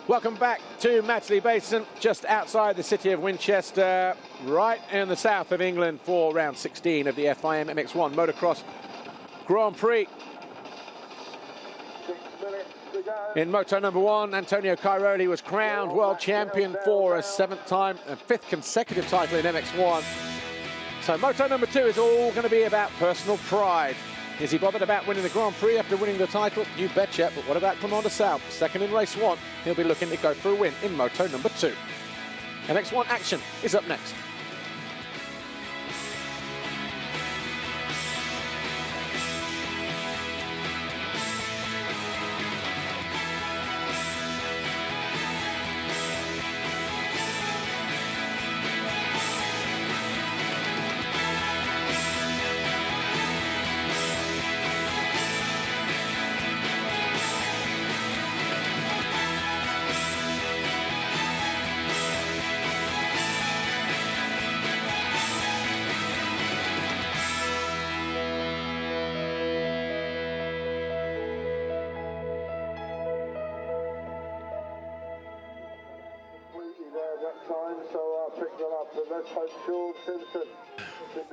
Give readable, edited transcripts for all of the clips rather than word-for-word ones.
Welcome back to Matchley Basin, just outside the city of Winchester, right in the south of England for round 16 of the FIM MX1 Motocross Grand Prix. In moto number 1, Antonio Cairoli was crowned world champion for a 7th time and 5th consecutive title in MX1. So moto number 2 is all going to be about personal pride. Is he bothered about winning the Grand Prix after winning the title? You betcha, but what about Commander South? Second in race 1, he'll be looking to go for a win in moto number 2. MX1 action is up next.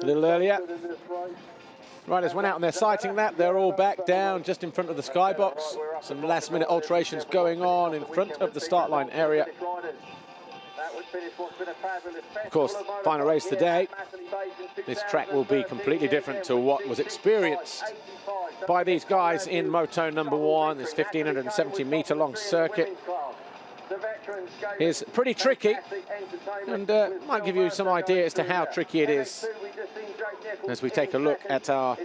A little earlier. Riders went out on their sighting lap. They're all back down just in front of the skybox. Some last minute alterations going on in front of the start line area. Of course, final race today. This track will be completely different to what was experienced by these guys in moto number 1, this 1,570 meter long circuit. Is pretty tricky, and might give you some idea as to how tricky it is as we take a look at our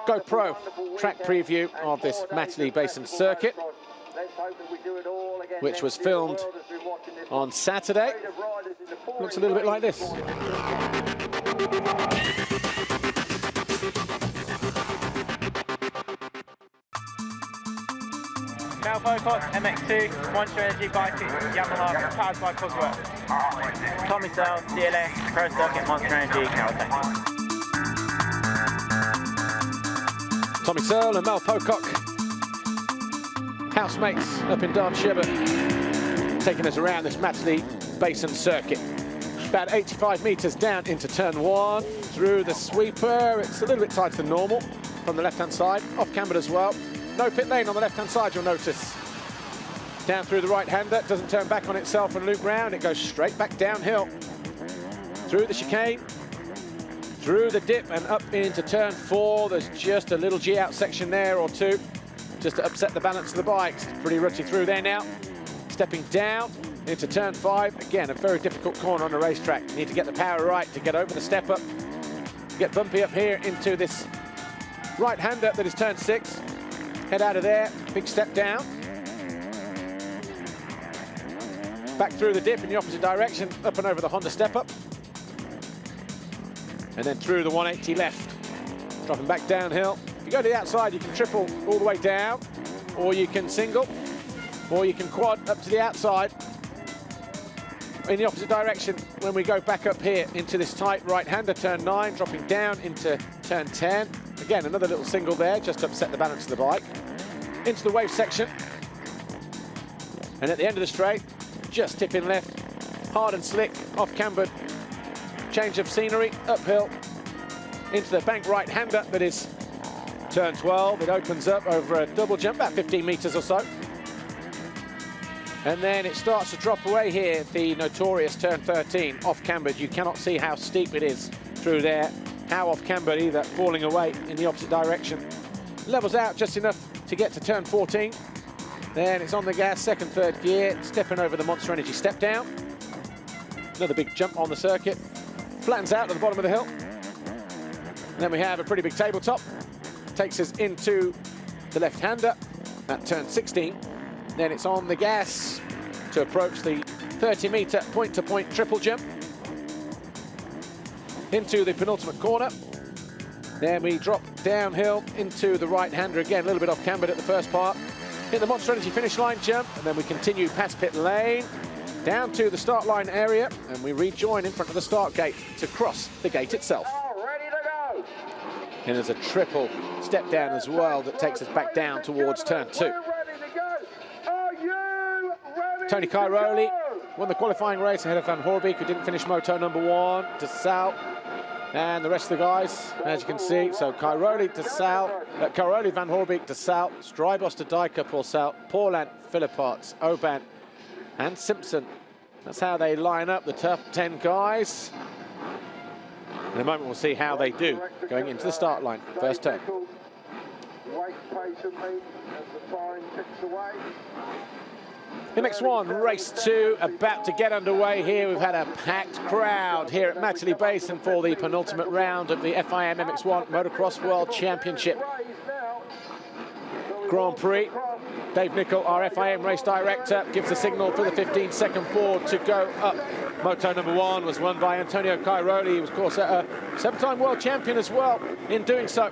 GoPro track preview of this Matchley Basin circuit, which was filmed on Saturday. Looks a little bit like this. Motocross, MX2, Monster Energy bike, Yamaha, powered by Cosworth. Tommy Searle, CLS, Pro Circuit, Monster Energy, Kawasaki. Tommy Searle and Mel Pocock, housemates up in Derbyshire, taking us around this Matchley Basin circuit. About 85 metres down into turn 1, through the sweeper. It's a little bit tighter than normal from the left-hand side, off cambered as well. No pit lane on the left-hand side, you'll notice. Down through the right-hander, doesn't turn back on itself and loop round, it goes straight back downhill. Through the chicane, through the dip and up into turn 4. There's just a little G-out section there or two, just to upset the balance of the bike. It's pretty rutty through there now. Stepping down into turn 5. Again, a very difficult corner on the racetrack. You need to get the power right to get over the step up. Get bumpy up here into this right-hander that is turn 6. Head out of there, big step down. Back through the dip in the opposite direction, up and over the Honda step-up. And then through the 180 left, dropping back downhill. If you go to the outside, you can triple all the way down, or you can single, or you can quad up to the outside. In the opposite direction, when we go back up here into this tight right-hander, turn 9, dropping down into turn 10. Again, another little single there, just to upset the balance of the bike. Into the wave section. And at the end of the straight, just tipping left, hard and slick, off cambered. Change of scenery, uphill, into the bank right-hander that is turn 12. It opens up over a double jump, about 15 meters or so. And then it starts to drop away here, the notorious turn 13, off cambered. You cannot see how steep it is through there. How off cambered either, falling away in the opposite direction. Levels out just enough to get to turn 14. Then it's on the gas, second, third gear, stepping over the Monster Energy step down. Another big jump on the circuit. Flattens out to the bottom of the hill. And then we have a pretty big tabletop. Takes us into the left-hander at turn 16. Then it's on the gas to approach the 30-meter point-to-point triple jump into the penultimate corner. Then we drop downhill into the right-hander again, a little bit off camber at the first part. Hit the Monster Energy finish line jump, and then we continue past pit lane, down to the start line area, and we rejoin in front of the start gate to cross the gate itself. Ready to go. And there's a triple step down as well that takes us back down towards turn 2. We're ready to go. Are you ready Tony to Cairoli go? won the qualifying race ahead of Van Hoorbeek, who didn't finish moto number 1, de Sal, and the rest of the guys, as you can see. So Cairoli, de Sal, Cairoli, Van Hoorbeek, de Sal, Strybos, de Dijker, Paulin, Philipparts, Oban, and Simpson. That's how they line up, the top 10 guys. In a moment, we'll see how they do going into the start line. First turn. Wait patiently as the time ticks away. MX1 race 2 about to get underway here. We've had a packed crowd here at Matterley Basin for the penultimate round of the FIM MX1 Motocross World Championship Grand Prix. Dave Nicol, our FIM race director, gives the signal for the 15-second board to go up. Moto number 1 was won by Antonio Cairoli. He was, of course, a 7-time world champion as well in doing so.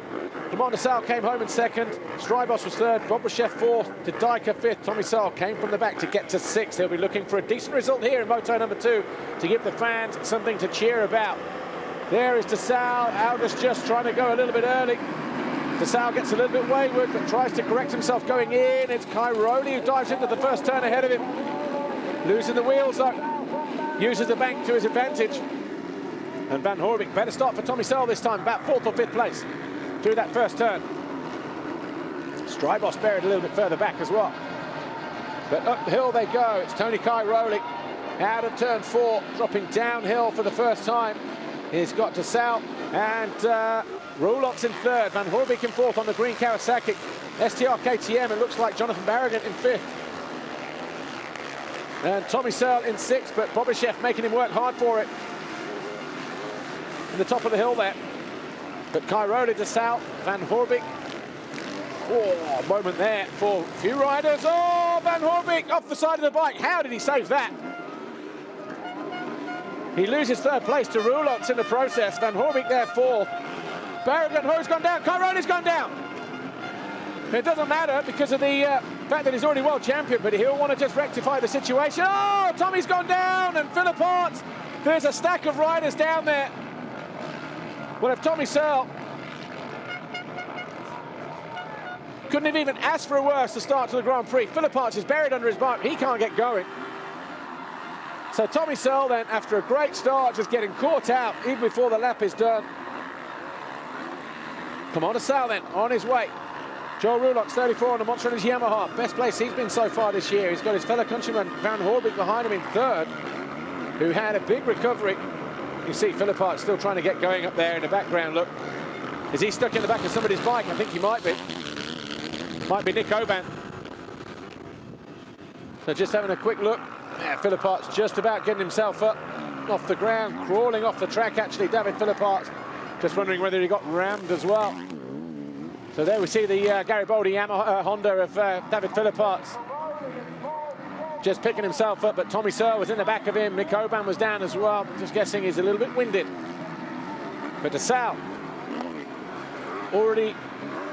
Lamont de Sal came home in 2nd. Strybos was 3rd. Bob Rochef 4th. De Dijker 5th. Tommy Sal came from the back to get to 6th. They'll be looking for a decent result here in Moto number 2 to give the fans something to cheer about. There is de Sal. Aldous just trying to go a little bit early. De Sal gets a little bit wayward, but tries to correct himself going in. It's Cairoli who dives into the first turn ahead of him. Losing the wheels, though. Uses the bank to his advantage. And Van Hoorbeek, better start for Tommy Sal this time, about 4th or 5th place through that first turn. Strybos buried a little bit further back as well. But uphill they go. It's Tony Cairoli out of turn 4, dropping downhill for the first time. He's got de Sal and Roulots in 3rd. Van Hoorbeek in 4th on the green Kawasaki. STR KTM, it looks like Jonathan Barragán in 5th. And Tommy Sal in 6th, but Bobichev making him work hard for it. In the top of the hill there. But Cairoli, de Sal, Van Hoorbeek. Oh, moment there for a few riders. Oh, Van Hoorbeek off the side of the bike. How did he save that? He loses 3rd place to Roulots in the process. Van Hoorbeek there 4th. Barragán, who's gone down? Cairoli's gone down. It doesn't matter because of the fact that he's already world champion, but he'll want to just rectify the situation. Oh, Tommy's gone down, and Philipparts. There's a stack of riders down there. Well, if Tommy Sal couldn't have even asked for a worse to start to the Grand Prix. Philipparts is buried under his bike. He can't get going. So Tommy Sal then, after a great start, just getting caught out even before the lap is done. Come on to Sal then, on his way. Joe Roulots, 34 on the Monster Energy Yamaha. Best place he's been so far this year. He's got his fellow countryman Van Hoorbeek behind him in 3rd, who had a big recovery. You see Philipparts still trying to get going up there in the background. Look, is he stuck in the back of somebody's bike? I think he might be. Might be Nick Oban. So just having a quick look. Yeah, Philipparts just about getting himself up off the ground, crawling off the track actually, David Philipparts. Just wondering whether he got rammed as well. So there we see the Garibaldi Yamaha Honda of David Philipparts. Just picking himself up, but Tommy Sal was in the back of him. Nick Oban was down as well. Just guessing he's a little bit winded. But de Sal already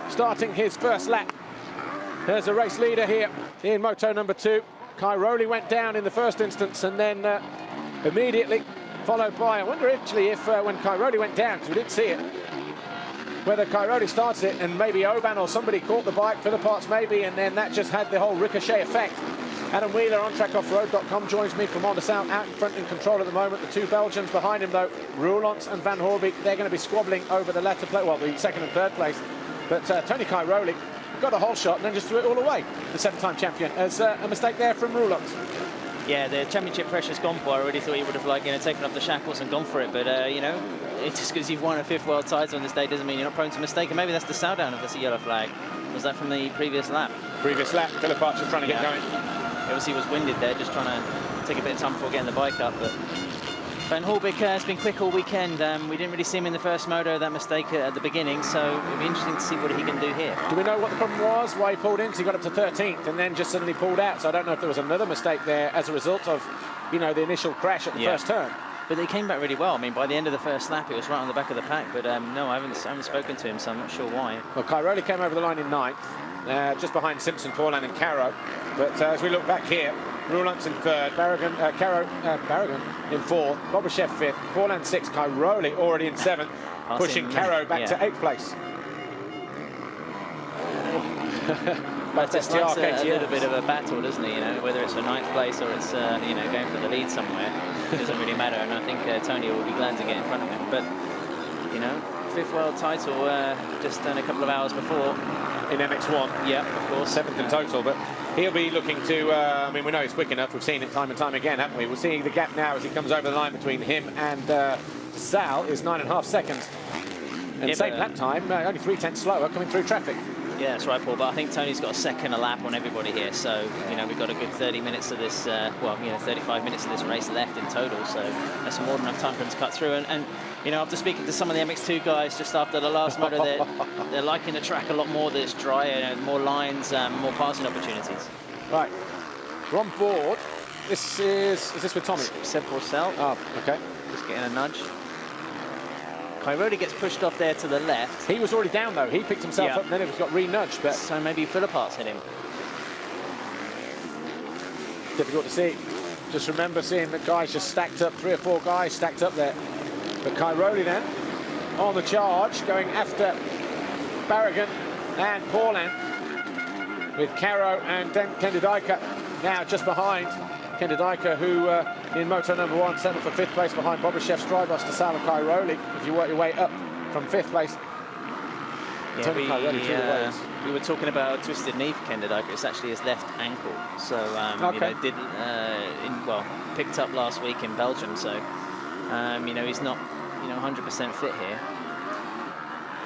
starting his first lap. There's a race leader here in Moto number 2. Cairoli went down in the first instance and then immediately followed by, I wonder actually if when Cairoli went down, because we didn't see it, whether Cairoli started it and maybe Oban or somebody caught the bike, Philipparts maybe, and then that just had the whole ricochet effect. Adam Wheeler on trackoffroad.com joins me from Honda Sound out in front in control at the moment. The 2 Belgians behind him though, Roulots and Van Hoorbeek, they're going to be squabbling over the latter place, well, the 2nd and 3rd place. But Tony Cairoli got a whole shot and then just threw it all away. The 7-time champion. As a mistake there from Roulots. Yeah, the championship pressure's gone for. I already thought he would have taken up the shackles and gone for it, but it's just because you've won a 5th world title on this day doesn't mean you're not prone to mistake. And maybe that's the sound down of this yellow flag. Was that from the previous lap? Previous lap, Philipparts just trying to get going. Obviously he was winded there, just trying to take a bit of time before getting the bike up. But Van Hoorbeek has been quick all weekend. We didn't really see him in the first moto, that mistake at the beginning, so it'll be interesting to see what he can do here. Do we know what the problem was, why he pulled in? Because he got up to 13th and then just suddenly pulled out. So I don't know if there was another mistake there as a result of, the initial crash at the first turn. But they came back really well. I mean, by the end of the first lap, it was right on the back of the pack. But no, I haven't spoken to him, so I'm not sur why. Well, Cairoli came over the line in 9th, just behind Simpson, Paulin and Caro. But as we look back here, Roulant in 3rd, Barragan in 4th, Bobryshev 5th, Paulin 6th, Cairoli already in 7th, pushing Caro back to 8th place. But it's a little bit of a battle, doesn't it? You know, whether it's for 9th place or it's you know, going for the lead somewhere, it doesn't really matter. And I think Tony will be glad to get in front of him. But you know, 5th world title just done a couple of hours before in MX1. Yeah, of course. 7th in total, but he'll be looking to. I mean, we know he's quick enough. We've seen it time and time again, haven't we? We're seeing the gap now as he comes over the line between him and Sal is 9.5 seconds. And yeah, same lap time, only 3/10 slower coming through traffic. Yeah, that's right, Paul. But I think Tony's got a second a lap on everybody here. So, you know, we've got a good 30 minutes of this, well, you know, 35 minutes of this race left in total. So that's more than enough time for him to cut through. And you know, after speaking to some of the MX2 guys just after the last moto, they're liking the track a lot more. That it's drier, you know, more lines, more passing opportunities. Right. We're on board. This is this with Tommy? Seb Porcel. Oh, okay. Just getting a nudge. Cairoli gets pushed off there to the left. He was already down though. He picked himself up and then it got re-nudged. But so maybe Philippart's hit him. Difficult to see. Just remember seeing the guys just stacked up, 3 or 4 guys stacked up there. But Cairoli then on the charge, going after Barragan and Paulin with Caro and Kendedika now just behind. Kendedika, who in moto number 1 settled for 5th place behind Bobryshev, Strybos, Sal and Cairoli. If you work your way up from 5th place, yeah, we were talking about a twisted knee for Kendedika. It's actually his left ankle. So you know, picked up last week in Belgium. So you know, he's not 100% fit here.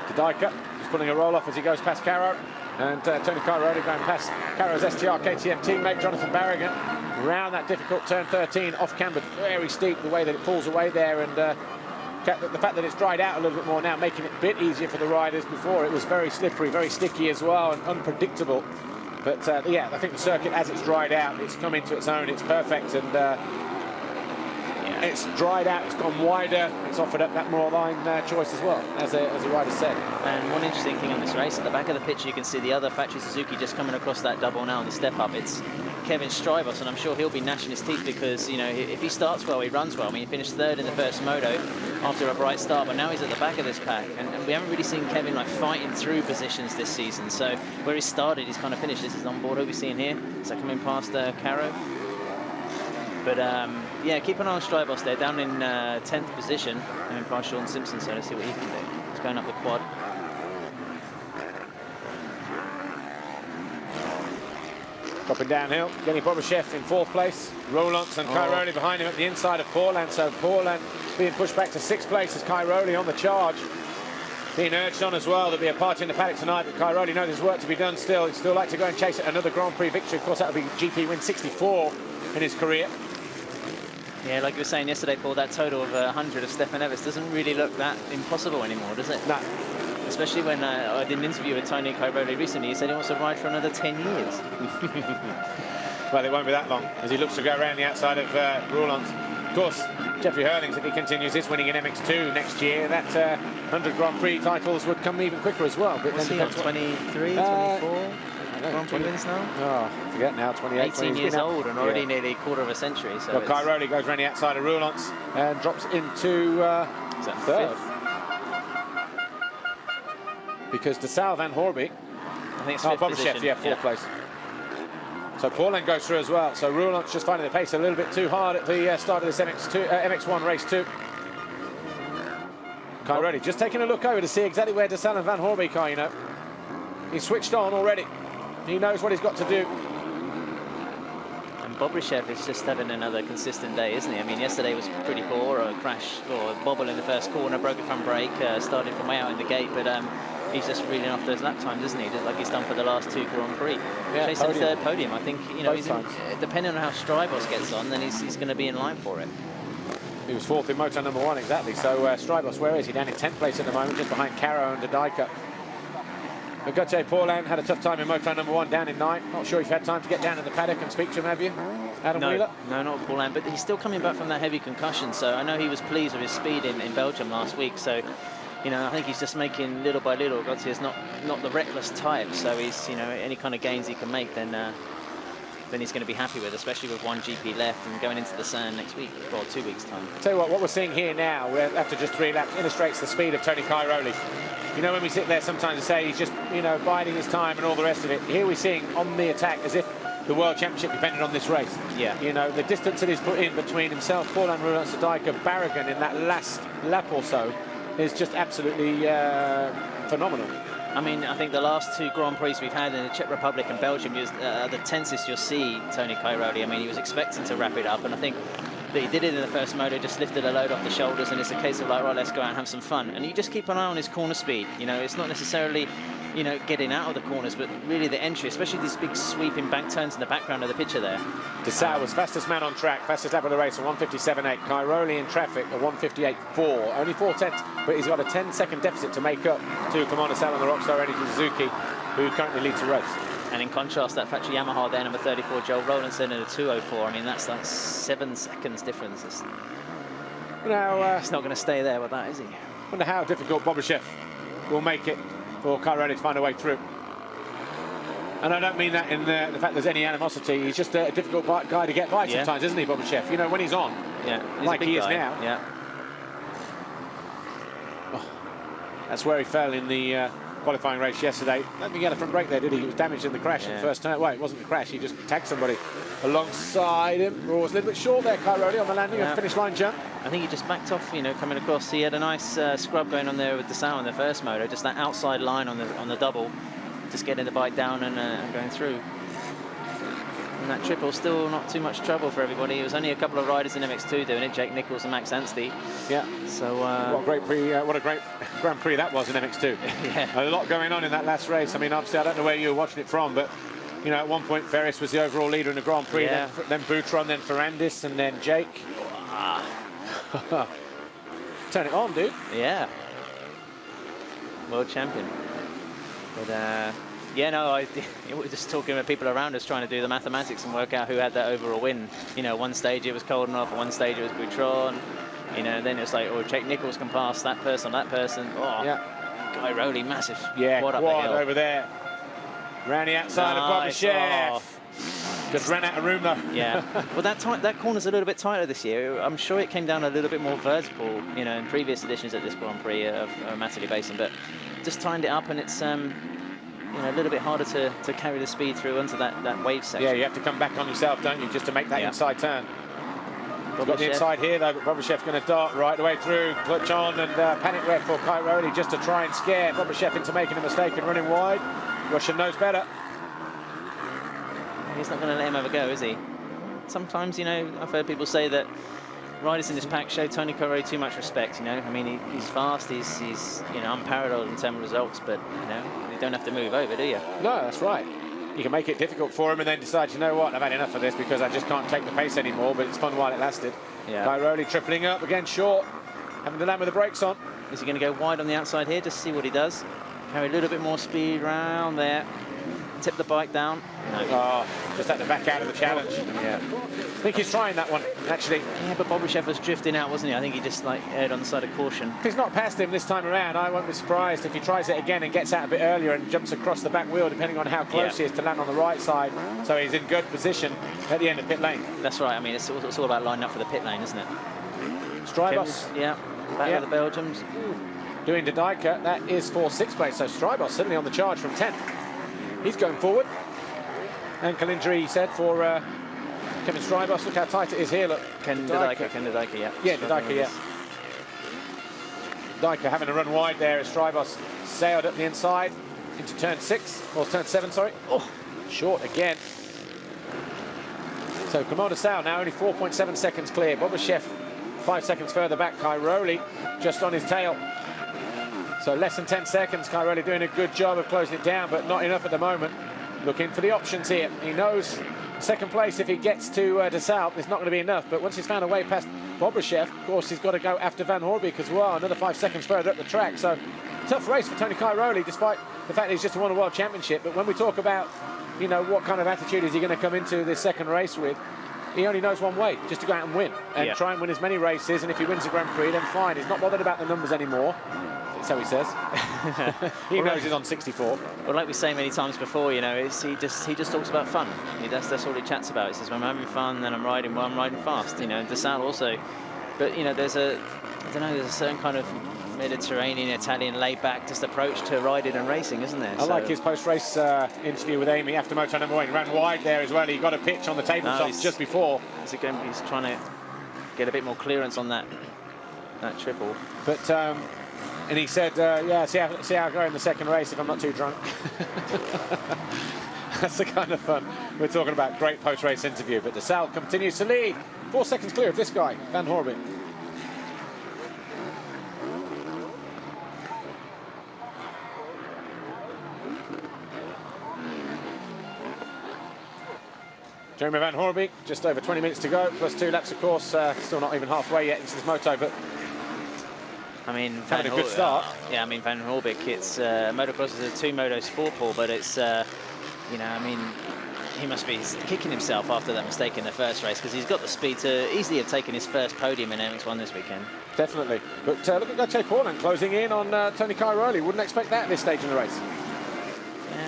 Kendedika is pulling a roll off as he goes past Caro. And Tony Cairoli going past Caro's STR KTM teammate Jonathan Barragan around that difficult turn 13, off camber, very steep the way that it pulls away there, and the fact that it's dried out a little bit more now, making it a bit easier for the riders. Before it was very slippery, very sticky as well, and unpredictable. But yeah, I think the circuit, as it's dried out, it's come into its own. It's perfect, and it's dried out, it's gone wider, it's offered up that more line choice as well, as the rider said. And one interesting thing on this race, at the back of the picture you can see the other factory Suzuki just coming across that double now on the step up. It's Kevin Strybos, and I'm sure he'll be gnashing his teeth because, you know, if he starts well, he runs well. I mean, he finished 3rd in the first moto after a bright start, but now he's at the back of this pack, and we haven't really seen Kevin like fighting through positions this season. So where he started, he's kind of finished. This is on board. Who we seeing here? Is that coming past Caro? But yeah, keep an eye on Strybos there, down in 10th position, and past Sean Simpson, so let's see what he can do. He's going up the quad. Dropping downhill, getting Bobryshev in 4th place, Roland and Cairoli behind him at the inside of Paulin, so Paulin being pushed back to 6th place as Cairoli on the charge. Being urged on as well. There'll be a party in the paddock tonight, but Cairoli knows there's work to be done still. He'd still like to go and chase another Grand Prix victory. Of course, that would be GP win 64 in his career. Yeah, like you were saying yesterday, Paul, that total of 100 of Stefan Evers doesn't really look that impossible anymore, does it? No. Especially when I did an interview with Tony Cairoli recently. He said he wants to ride for another 10 years. Well, it won't be that long as he looks to go around the outside of Roulant. Of course, Jeffrey Hurlings, if he continues his winning in MX2 next year, that 100 Grand Prix titles would come even quicker as well. But what's he on, 23, 24? Grand Prix wins now? Oh, I forget now, 28. 18 years old and already nearly a quarter of a century. So well, Cairoli goes around the outside of Roulant and drops into 3rd. Because Sal Van Horby, I think it's 5th Bobryshev, yeah, 4th place. So Paulin goes through as well. So Roulant's just finding the pace a little bit too hard at the start of this MX1 race 2. Cairoli just taking a look over to see exactly where Sal and Van Horby are, you know. He's switched on already. He knows what he's got to do. And Bobryshev is just having another consistent day, isn't he? I mean, yesterday was pretty poor, a crash or a bobble in the first corner, broke it from brake, started from way out in the gate, but he's just reeling off those lap times, isn't he? Just like he's done for the last 2 Grand Prix. Yeah, chasing the 3rd podium. I think, you know, he's depending on how Strybos gets on, then he's going to be in line for it. He was 4th in moto number 1, exactly. So Strybos, where is he? Down in 10th place at the moment, just behind Caro and Dodika. Gauthier Paulin had a tough time in moto number 1, down in 9th. Not sure if you've had time to get down in the paddock and speak to him, have you? Adam No, Wheeler? no, not Paul Lamb, but he's still coming back from that heavy concussion, so I know he was pleased with his speed in Belgium last week, so, you know, I think he's just making little by little. Gauthier is not the reckless type, so he's, you know, any kind of gains he can make, then he's going to be happy with, especially with 1 GP left and going into the sand next week, or 2 weeks' time. Tell you what we're seeing here now, after just 3 laps, illustrates the speed of Tony Cairoli. You know, when we sit there sometimes and say he's just, you know, biding his time and all the rest of it, here we're seeing on the attack as if the World Championship depended on this race. Yeah. You know, the distance that he's put in between himself, Paul Unruh, Sadika, Barragan in that last lap or so is just absolutely phenomenal. I mean, I think the last 2 Grand Prix we've had in the Czech Republic and Belgium, the tensest you'll see Tony Cairoli. I mean, he was expecting to wrap it up, and I think that he did it in the first moto, just lifted a load off the shoulders, and it's a case of like, right, let's go out and have some fun. And you just keep an eye on his corner speed. You know, it's not necessarily, you know, getting out of the corners, but really the entry, especially these big sweeping bank turns in the background of the picture there. Dessau was fastest man on track, fastest lap of the race, a 1:57.8. Cairoli in traffic, a 1:58.4. Only 4 tenths, but he's got a 10-second deficit to make up to Commander Sal and the Rockstar Energy Suzuki, who currently leads the race. And in contrast, that factory Yamaha there, number 34, Joel Rowlandson in a 2:04. I mean, that's like 7 seconds difference. It's not going to stay there with that, is he? Wonder how difficult Bobryshev will make it for Cairoli to find a way through. And I don't mean that in the fact there's any animosity. He's just a difficult guy to get by sometimes, isn't he, Bobryshev? You know, when he's on, like he is now. Yeah. Oh, that's where he fell in the qualifying race yesterday. I don't think he had a front brake there, did he? He was damaged in the crash in the first turn. Well, it wasn't the crash, he just tagged somebody alongside him. Oh, was a little bit short there, Cairoli, on the landing of the finish line jump. I think he just backed off, you know, coming across. He had a nice scrub going on there with Dessau in the first moto, just that outside line on the double, just getting the bike down and going through. And that triple still not too much trouble for everybody. It was only a couple of riders in MX2 doing it, Jake Nichols and Max Anstey. Yeah. So what a great Grand Prix that was in MX2. Yeah. A lot going on in that last race. I mean, obviously, I don't know where you were watching it from, but you know, at one point Ferris was the overall leader in the Grand Prix. Yeah. Then Boutron, then Ferrandis, and then Jake. Turn it on, dude. Yeah. World champion. But yeah, no, we're just talking with people around us, trying to do the mathematics and work out who had that overall win. You know, one stage it was Koldenhoff, one stage it was Boutron. You know, then it's like, oh, Jake Nichols can pass that person. Oh, yeah. Cairoli, massive. Yeah, quad over there. Round the outside of Bobryshev. Just ran out of room though. Yeah. Well, that corner's a little bit tighter this year. I'm sure it came down a little bit more vertical, you know, in previous editions at this Grand Prix of Matterley Basin, but just tightened it up, and it's you know, a little bit harder to carry the speed through onto that wave section. Yeah, you have to come back on yourself, don't you, just to make that inside turn. Got the inside here though, but Bobryshev going to dart right the way through. Clutch on and panic red for Cairoli just to try and scare Bobryshev into making a mistake and running wide. Russian knows better. He's not going to let him have a go, is he? Sometimes, you know, I've heard people say that riders in this pack show Tony Cairoli too much respect, you know. I mean, he's fast, he's you know, unparalleled in terms of results, but, you know, you don't have to move over, do you? No, that's right. You can make it difficult for him and then decide, you know what, I've had enough of this because I just can't take the pace anymore, but it's fun while it lasted. Yeah. Cairoli tripling up, again short, having to land with the brakes on. Is he going to go wide on the outside here, just see what he does? Carry a little bit more speed round there. Tip the bike down. No. Oh, just had to back out of the challenge. Yeah. I think he's trying that one, actually. Yeah, but Bobryshev was drifting out, wasn't he? I think he just like erred on the side of caution. If he's not passed him this time around, I won't be surprised if he tries it again and gets out a bit earlier and jumps across the back wheel, depending on how close he is to land on the right side. So he's in good position at the end of pit lane. That's right. I mean, it's all about lining up for the pit lane, isn't it? Strybos. Yeah. Back with the Belgians. Doing Didika. That is for 6th place. So Strybos suddenly on the charge from 10th. He's going forward. Ankle injury, he said, for Kevin Strybos. Look how tight it is here. Look. Ken Didika, yeah. Yeah, Didika, yeah. Didika having to run wide there as Strybos sailed up the inside into turn 6, or turn 7, sorry. Oh, short again. So Commander Sal now only 4.7 seconds clear. Bobryshev 5 seconds further back. Cairoli just on his tail. So less than 10 seconds. Cairoli doing a good job of closing it down, but not enough at the moment. Looking for the options here. He knows second place, if he gets to Dessau, it's not going to be enough. But once he's found a way past Bobryshev, of course, he's got to go after Van Hoorbeek as well. Another 5 seconds further up the track. So tough race for Tony Cairoli, despite the fact that he's just won a World Championship. But when we talk about, you know, what kind of attitude is he going to come into this second race with, he only knows one way, just to go out and win. And try and win as many races, and if he wins the Grand Prix, then fine. He's not bothered about the numbers anymore. So he says. He knows he's on 64. Well, like we say many times before, you know, he just talks about fun. That's all he chats about. He says, when I'm having fun, then I'm riding fast. You know, and DeSalle also. But, you know, there's a certain kind of Mediterranean, Italian laid-back just approach to riding and racing, isn't there? I like his post-race interview with Amy after moto number 1. He ran wide there as well. He got a pitch on the tabletop just before. He's trying to get a bit more clearance on that triple. But and he said, yeah, see how I go in the second race if I'm not too drunk. That's the kind of fun we're talking about. Great post-race interview. But DeSalle continues to lead. 4 seconds clear of this guy, Van Hoorbeek. Jeremy Van Hoorbeek, just over 20 minutes to go, plus 2 laps, of course. Still not even halfway yet into this moto, but I mean, having a good start. Yeah, I mean, Van Hoorbeek, it's motocross is a 2-moto sport pool, but it's, you know, I mean, he must be kicking himself after that mistake in the first race, because he's got the speed to easily have taken his first podium in MX1 this weekend. Definitely. But look at Gauthier Paulin closing in on Tony Cairoli. Wouldn't expect that at this stage in the race.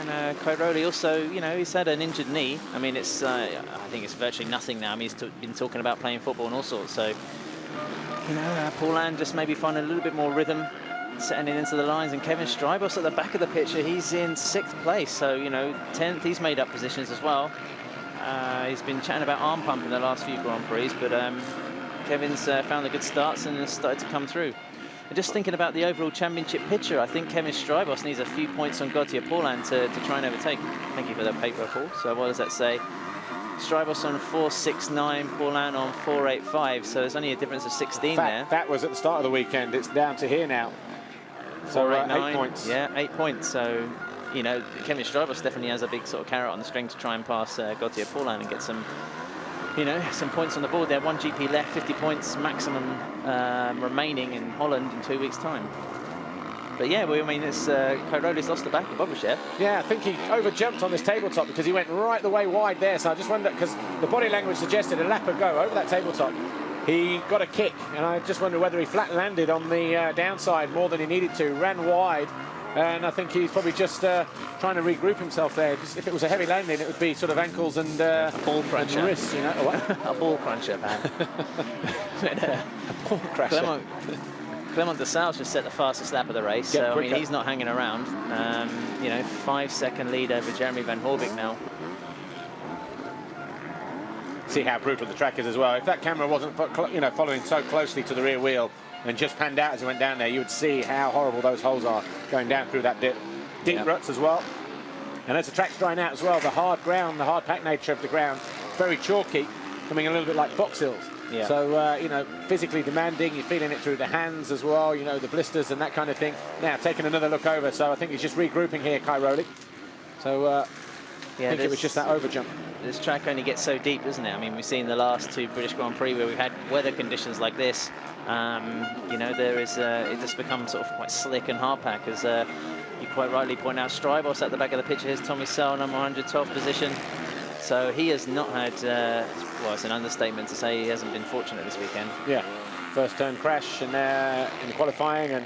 And Cairoli also, you know, he's had an injured knee. I mean, it's I think it's virtually nothing now. I mean, he's been talking about playing football and all sorts. So, you know, Paulin just maybe finding a little bit more rhythm, setting it into the lines. And Kevin Strybos at the back of the picture, he's in 6th place. So, you know, 10th, he's made up positions as well. He's been chatting about arm pump in the last few Grand Prix, but Kevin's found the good starts and has started to come through. And just thinking about the overall championship picture, I think Kevin Strybos needs a few points on Gauthier Paulin to try and overtake. Thank you for that paper, Paul. So what does that say? Strybos on 4.69, Paulin on 4.85. So there's only a difference of 16 there. That was at the start of the weekend. It's down to here now. So 8 points. Yeah, 8 points. So, you know, Kevin Strybos definitely has a big sort of carrot on the string to try and pass Gauthier Paulin and get some, you know, some points on the board there. 1 GP left, 50 points maximum remaining in Holland in 2 weeks' time. But yeah, I mean, it's Cairoli's lost the back of Bobashev. Yeah, I think he over-jumped on this tabletop because he went right the way wide there. So I just wonder, because the body language suggested a lap ago over that tabletop, he got a kick. And I just wonder whether he flat landed on the downside more than he needed to, ran wide. And I think he's probably just trying to regroup himself there. Just, if it was a heavy landing, it would be sort of ankles and a ball cruncher. And wrists, you know. What? A ball cruncher, man. A ball cruncher. Clement DeSalle's just set the fastest lap of the race, so I mean, he's not hanging around. You know, 5-second lead over Jeremy Van Hoorbeek now. See how brutal the track is as well. If that camera wasn't, you know, following so closely to the rear wheel and just panned out as it went down there, you would see how horrible those holes are going down through that deep ruts as well. And as the track's drying out as well, the hard ground, the hard packed nature of the ground, very chalky, coming a little bit like box hills. Yeah. So, you know, physically demanding, you're feeling it through the hands as well, you know, the blisters and that kind of thing. Now, taking another look over, so I think he's just regrouping here, Cairoli. So, yeah, I think it was just that overjump. This track only gets so deep, isn't it? I mean, we've seen the last 2 British Grand Prix where we've had weather conditions like this. You know, there is, it just becomes sort of quite slick and hard pack, as you quite rightly point out. Strybos at the back of the picture. Here's Tommy Sell, number 112 position. So he has not had, well, it's an understatement to say he hasn't been fortunate this weekend. Yeah, first turn crash in qualifying, and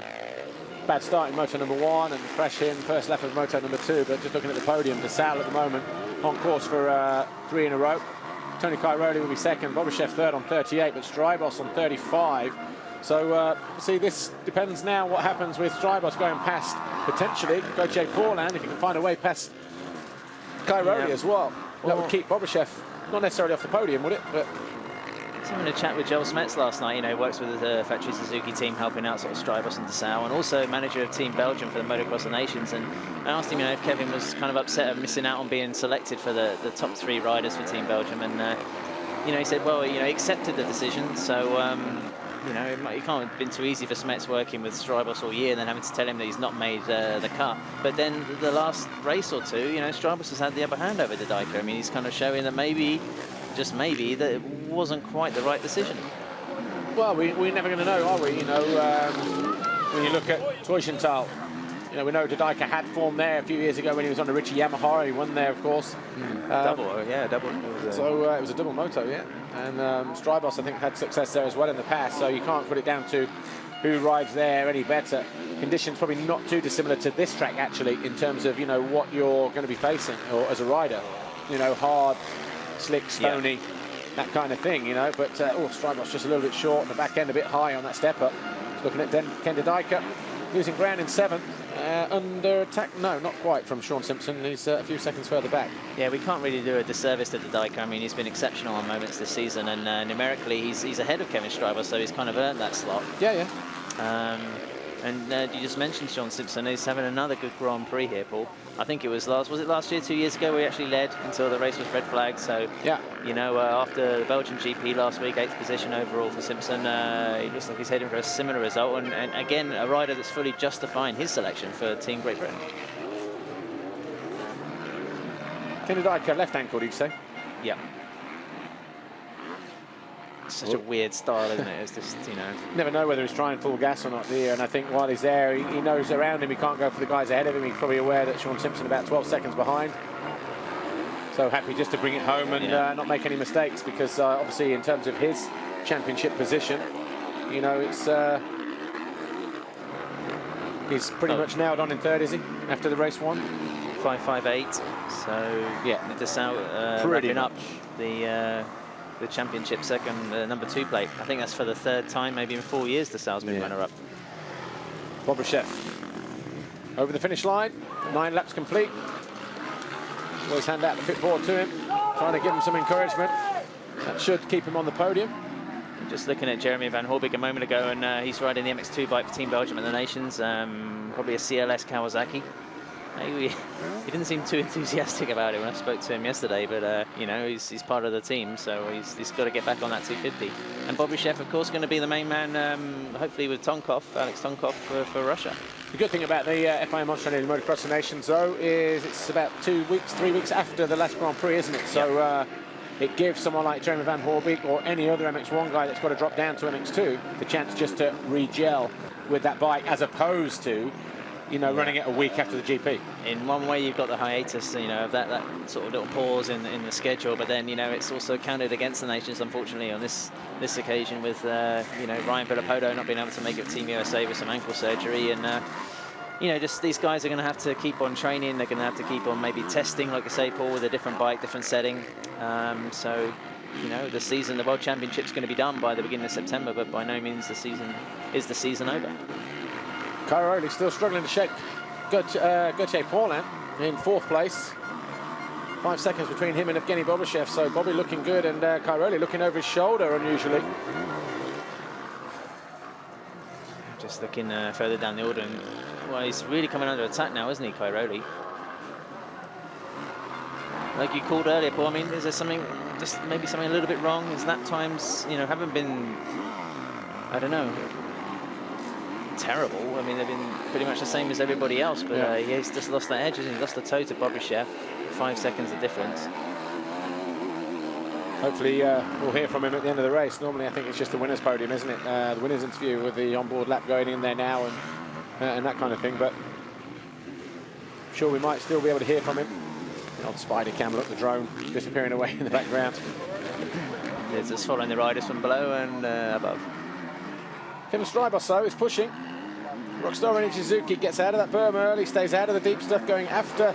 bad start in moto number 1, and crash in first lap of moto number 2. But just looking at the podium, DeSalle at the moment on course for 3 in a row. Tony Cairoli will be second, Bobashev third on 38, but Strybos on 35. So, see, this depends now what happens with Strybos going past, potentially, Gauthier Paulin, if he can find a way past Cairoli as well. That would keep Bobashev not necessarily off the podium, would it? But I was having a chat with Joel Smets last night. You know, works with the Factory Suzuki team, helping out sort of Strybos and DeSalle, and also manager of Team Belgium for the Motocross of the Nations. And I asked him, you know, if Kevin was kind of upset of missing out on being selected for the top 3 riders for Team Belgium. And you know, he said, well, you know, he accepted the decision. So you know, it can't have been too easy for Smets working with Strybos all year and then having to tell him that he's not made the cut. But then the last race or 2, you know, Strybos has had the upper hand over the Diker. I mean, he's kind of showing that maybe, just maybe, that it wasn't quite the right decision. Well, we're never going to know, are we? You know, when you look at Teushenthal, You know, we know Dodika had form there a few years ago when he was on the Richie Yamaha. He won there, of course. Double. So it was a double moto, yeah. And Strybos, I think, had success there as well in the past. So you can't put it down to who rides there any better. Conditions probably not too dissimilar to this track, actually, in terms of, you know, what you're going to be facing or as a rider. You know, hard, slick, stony, that kind of thing, you know. But, Strybos just a little bit short and the back end a bit high on that step up. Looking at Ken Dodika, losing ground in 7th. Under attack, no, not quite from Sean Simpson. He's a few seconds further back. Yeah, we can't really do a disservice to Dodika. I mean, he's been exceptional on moments this season, and numerically, he's ahead of Kevin Strybos, so he's kind of earned that slot. Yeah. And you just mentioned Sean Simpson. He's having another good Grand Prix here, Paul. I think it was last year, 2 years ago, we actually led until the race was red flagged. So, yeah, you know, after the Belgian GP last week, 8th position overall for Simpson, it looks like he's heading for a similar result. And again, a rider that's fully justifying his selection for Team Great Britain. Ken Dodika, left ankle, did you say? Yeah. Such a weird style, isn't it? It's just, you know. Never know whether he's trying full gas or not, do you? And I think while he's there, he knows around him he can't go for the guys ahead of him. He's probably aware that Sean Simpson about 12 seconds behind. So happy just to bring it home and not make any mistakes, because obviously in terms of his championship position, you know, it's he's pretty much nailed on in 3rd, is he? After the race 1? 5.58. So yeah, Dessau wrapping up the championship second, number 2 plate. I think that's for the 3rd time, maybe in 4 years, Dessau's been runner-up. Bobryshev over the finish line, 9 laps complete. Always hand out the pit board to him, trying to give him some encouragement. That should keep him on the podium. Just looking at Jeremy Van Horbig a moment ago, and he's riding the MX2 bike for Team Belgium at the Nations, probably a CLS Kawasaki. He didn't seem too enthusiastic about it when I spoke to him yesterday, but you know, he's part of the team, so he's got to get back on that 250. And Bobryshev, of course, going to be the main man, hopefully with Tonkov, Alex Tonkov for Russia. The good thing about the FIM Monster Energy Motocross Nations, though, is it's about 2 weeks, 3 weeks after the last Grand Prix, isn't it? So it gives someone like Jeremy Van Horbig or any other MX1 guy that's got to drop down to MX2 the chance just to re-gel with that bike, as opposed to, you know, running it a week after the GP. In one way, you've got the hiatus, you know, that sort of little pause in the schedule, but then, you know, it's also counted against the Nations, unfortunately, on this occasion with, you know, Ryan Villopoto not being able to make it Team USA with some ankle surgery, and, you know, just these guys are going to have to keep on training. They're going to have to keep on maybe testing, like I say, Paul, with a different bike, different setting. So, you know, the World Championship's going to be done by the beginning of September, but by no means the season over. Cairoli still struggling to shake Gauthier Paulin in 4th place. 5 seconds between him and Evgeny Bobryshev, so Bobby looking good and Cairoli looking over his shoulder unusually. Just looking further down the order, and well, he's really coming under attack now, isn't he, Cairoli? Like you called earlier, Paul, I mean, is there something, just maybe something a little bit wrong? His lap times, you know, haven't been, I don't know, terrible. I mean, they've been pretty much the same as everybody else, but he's just lost that edge, and he lost the toe to Bobryshev. 5 seconds of difference. Hopefully we'll hear from him at the end of the race. Normally I think it's just the winner's podium, isn't it? The winner's interview with the onboard lap going in there now and that kind of thing, but I'm sure we might still be able to hear from him. The old spider cam, look, the drone disappearing away in the background. It's just following the riders from below and above. Kevin Strybos, though, is pushing. Rockstar Energy Suzuki gets out of that berm early, stays out of the deep stuff, going after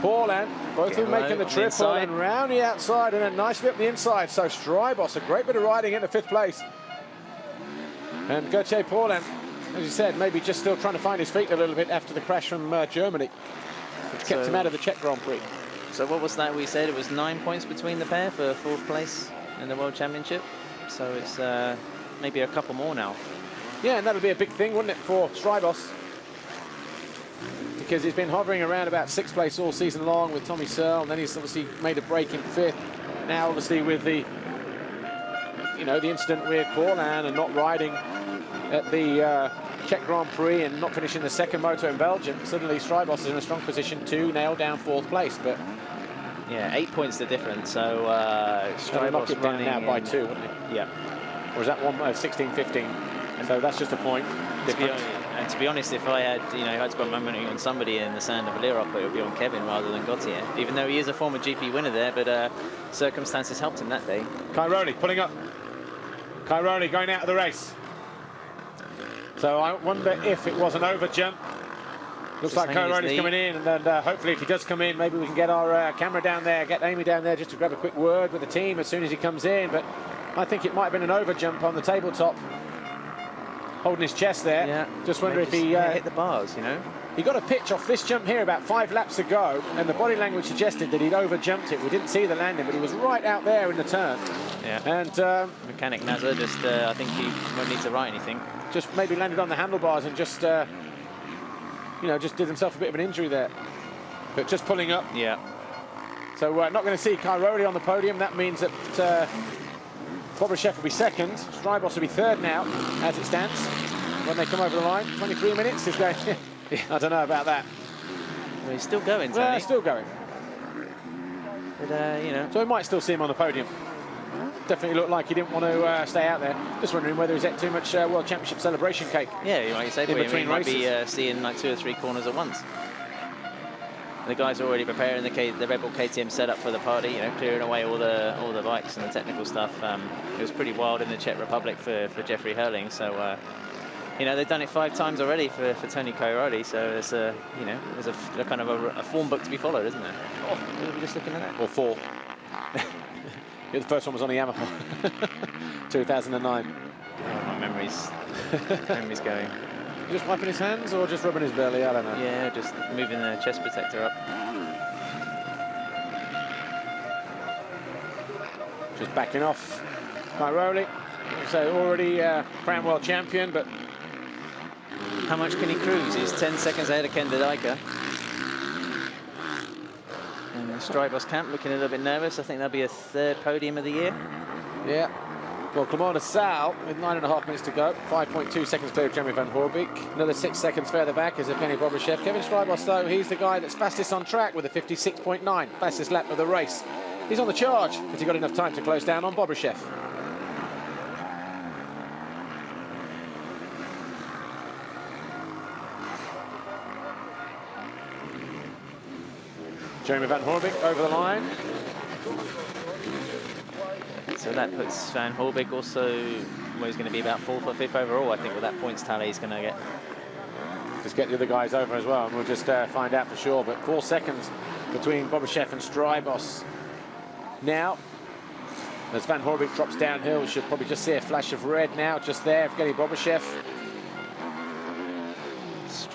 Paulin. Both of them making the triple and round the outside and then nicely up the inside. So Strybos, a great bit of riding into 5th place. And Gauthier Paulin, as you said, maybe just still trying to find his feet a little bit after the crash from Germany. It kept him out of the Czech Grand Prix. So what was that we said? It was 9 points between the pair for 4th place in the World Championship. So it's maybe a couple more now. Yeah, and that'll be a big thing, wouldn't it, for Strybos? Because he's been hovering around about 6th place all season long with Tommy Searle, and then he's obviously made a break in 5th. Now, obviously, with the, you know, the incident with Paulin and not riding at the Czech Grand Prix and not finishing the 2nd moto in Belgium, suddenly Strybos is in a strong position to nail down 4th place. But yeah, 8 points the difference. So Strybos it down now by 2, wouldn't it? Yeah. Or is that 16-15? So that's just a point. And to be honest, if I had, had to put my money on somebody in the Sand of Valleyrock, it would be on Kevin rather than Gautier. Even though he is a former GP winner there, but circumstances helped him that day. Cairoli pulling up. Cairoli going out of the race. So I wonder if it was an over jump. Looks like Cairoli's coming in, and then hopefully if he does come in, maybe we can get our camera down there, get Amy down there just to grab a quick word with the team as soon as he comes in. But I think it might have been an over jump on the tabletop, holding his chest there. Yeah. Just wonder if he hit the bars, He got a pitch off this jump here about 5 laps ago, and the body language suggested that he'd over jumped it. We didn't see the landing, but he was right out there in the turn. Yeah. And mechanic Nazar just, I think he won't need to write anything. Just maybe landed on the handlebars and just, just did himself a bit of an injury there. But just pulling up. Yeah. So we're not going to see Cairoli on the podium. That means that Bobryshev will be second. Strybos will be third now, as it stands. When they come over the line, 23 minutes is going. I don't know about that. Well, he's still going, Tony. Well, still going. But, So we might still see him on the podium. Definitely looked like he didn't want to stay out there. Just wondering whether he's ate too much World Championship celebration cake. Yeah, you might say, but between we might be races. seeing like 2 or 3 corners at once. The guys are already preparing the Red Bull KTM setup for the party, clearing away all the bikes and the technical stuff. It was pretty wild in the Czech Republic for Jeffrey Hurling, so they've done it 5 times already for Tony Cairoli, so there's a kind of a form book to be followed, isn't there? Oh, we're just looking at that. Or 4. The first one was on the Yamaha, 2009. Oh, my memory's going. Just wiping his hands or just rubbing his belly? I don't know. Yeah, just moving the chest protector up. Just backing off. Cairoli, so already crown world champion, but how much can he cruise? He's 10 seconds ahead of Ken Dodika. And Strybos Camp looking a little bit nervous. I think that'll be a 3rd podium of the year. Yeah. Well, Clement Sal with 9.5 minutes to go. 5.2 seconds clear of Jeremy Van Hoorbeek. Another 6 seconds further back is Evgeny Bobryshev. Kevin Strybos, though, he's the guy that's fastest on track with a 56.9, fastest lap of the race. He's on the charge. Has he got enough time to close down on Bobryshev? Jeremy Van Hoorbeek over the line. So that puts Van Hoorbeek also, well, he's going to be about 4th or 5th overall, I think, with that points tally he's going to get. Just get the other guys over as well, and we'll just find out for sure. But 4 seconds between Bobryshev and Strybos. Now, as Van Hoorbeek drops downhill, we should probably just see a flash of red now, just there, Evgeny Bobryshev.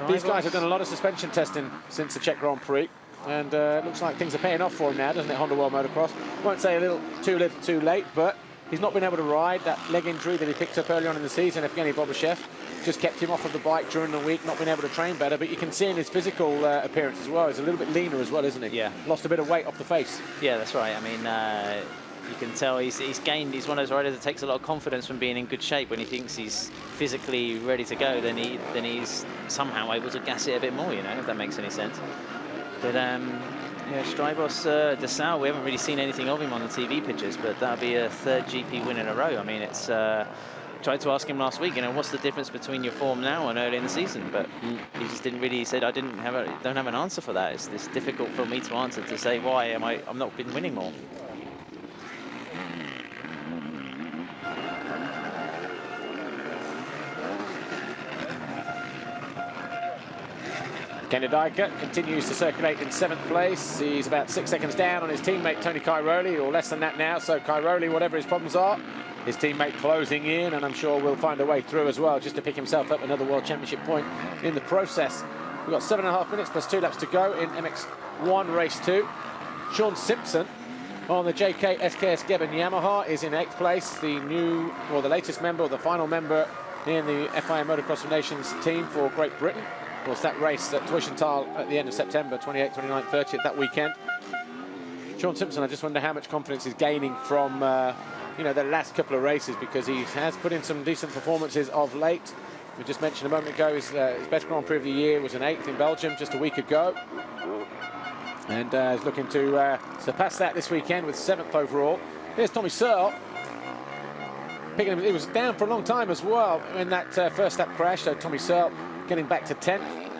These guys have done a lot of suspension testing since the Czech Grand Prix. And looks like things are paying off for him now, doesn't it, Honda World Motocross? Won't say a little too late, but he's not been able to ride. That leg injury that he picked up early on in the season, Evgeny Bobryshev, just kept him off of the bike during the week, not been able to train better. But you can see in his physical appearance as well, he's a little bit leaner as well, isn't he? Yeah. Lost a bit of weight off the face. Yeah, that's right. I mean, you can tell he's gained. He's one of those riders that takes a lot of confidence from being in good shape. When he thinks he's physically ready to go, then he's somehow able to gas it a bit more, if that makes any sense. But Strybos de Sal, we haven't really seen anything of him on the TV pictures, but that'll be a 3rd GP win in a row. I mean, it's tried to ask him last week, what's the difference between your form now and early in the season? But he just didn't really. He said, I don't have an answer for that. It's difficult for me to answer, to say why I'm not been winning more. Ken Dodika continues to circulate in 7th place. He's about 6 seconds down on his teammate Tony Cairoli, or less than that now. So Cairoli, whatever his problems are, his teammate closing in, and I'm sure will find a way through as well, just to pick himself up another World Championship point in the process. We've got 7.5 minutes plus 2 laps to go in MX1 race 2. Sean Simpson on the JK SKS Gebben Yamaha is in 8th place. The latest member, or the final member in the FIM Motocross of Nations team for Great Britain. Of course, that race at Tuischenthal at the end of September, 28th, 29th, 30th, that weekend. Sean Simpson, I just wonder how much confidence he's gaining from, the last couple of races, because he has put in some decent performances of late. We just mentioned a moment ago his best Grand Prix of the year was an 8th in Belgium just a week ago. And is looking to surpass that this weekend with 7th overall. Here's Tommy Searle. He was down for a long time as well in that first lap crash, so Tommy Searle getting back to 10th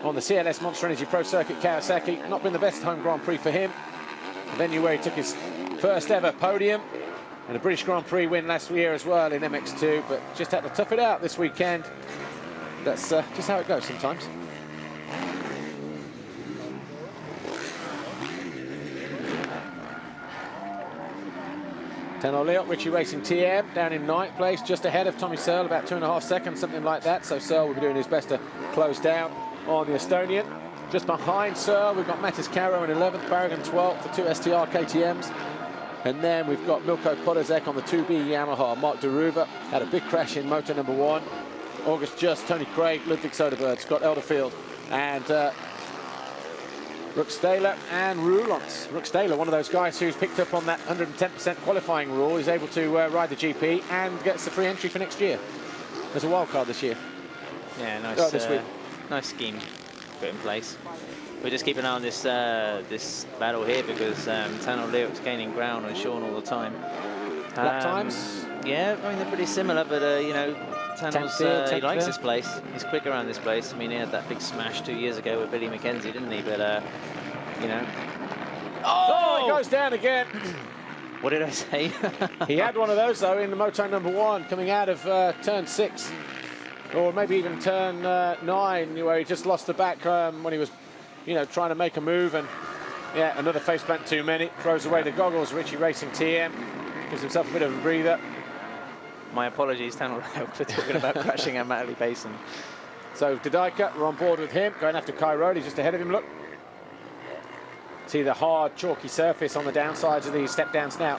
on the CLS Monster Energy Pro Circuit Kawasaki. Not been the best home Grand Prix for him. A venue where he took his first ever podium and a British Grand Prix win last year as well in MX2, but just had to tough it out this weekend. That's just how it goes sometimes. Tenor Leot, Richie Racing TM down in 9th place, just ahead of Tommy Searle, about 2.5 seconds, something like that. So Searle will be doing his best to close down on the Estonian. Just behind Searle, we've got Mattis Caro in 11th, Barragan 12th for 2 STR KTMs. And then we've got Milko Podolzek on the 2B Yamaha. Mark Deruva had a big crash in motor number 1. August Just, Tony Craig, Ludwig Soderberg, Scott Elderfield, and Rook Staler and Roulance. Rook Staler, one of those guys who's picked up on that 110% qualifying rule, is able to ride the GP and gets the free entry for next year. There's a wild card this year. Yeah, nice, this week. Nice scheme put in place. We'll just keep an eye on this this battle here because Tanner Leok's gaining ground on Sean all the time. Lap times? Yeah, I mean, they're pretty similar, but, you know, Tanner's, he likes this place. He's quick around this place. I mean, he had that big smash 2 years ago with Billy McKenzie, didn't he? But, you know. Oh, he goes down again. What did I say? He had one of those, though, in the moto number 1, coming out of turn 6. Or maybe even turn 9, where he just lost the back when he was, you know, trying to make a move. And, yeah, another face plant too many. Throws away the goggles. Richie Racing TM gives himself a bit of a breather. My apologies, Tanner Leok, for talking about crashing at Matterley Basin. So Dodajka, we're on board with him, going after Cairoli, just ahead of him, look. See the hard, chalky surface on the downsides of these step downs now.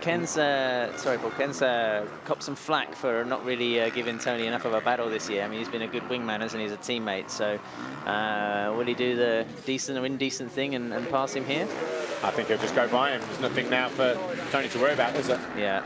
Ken's, sorry Paul, Ken's copped some flack for not really giving Tony enough of a battle this year. I mean, he's been a good wingman, hasn't he, as a teammate, so will he do the decent or indecent thing and pass him here? I think he'll just go by him. There's nothing now for Tony to worry about, is there? Yeah.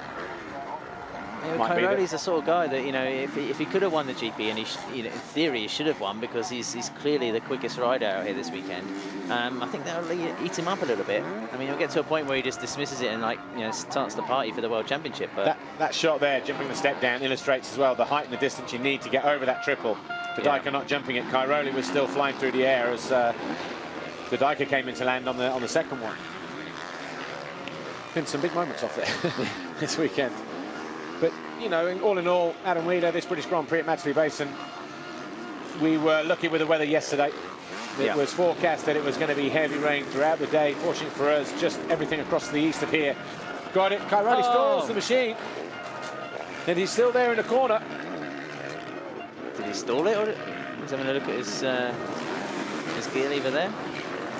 Cairoli's the sort of guy that, you know, if he could have won the GP, and he, you know, in theory he should have won because he's clearly the quickest rider out here this weekend. I think that'll eat him up a little bit. I mean, he'll get to a point where he just dismisses it and, like, you know, starts the party for the World Championship. But that shot there, jumping the step down, illustrates as well the height and the distance you need to get over that triple. Dodajka not jumping it. Cairoli was still flying through the air as Dodajka came into land on the second one. Been some big moments off there this weekend. But, you know, all in all, Adam Wheeler, this British Grand Prix at Matterley Basin, we were lucky with the weather yesterday. It was forecast that it was going to be heavy rain throughout the day. Fortunately for us, just everything across the east of here. Got it. Cairoli stalls the machine. And he's still there in the corner. Did he stall it? Or he's having a look at his gear lever there?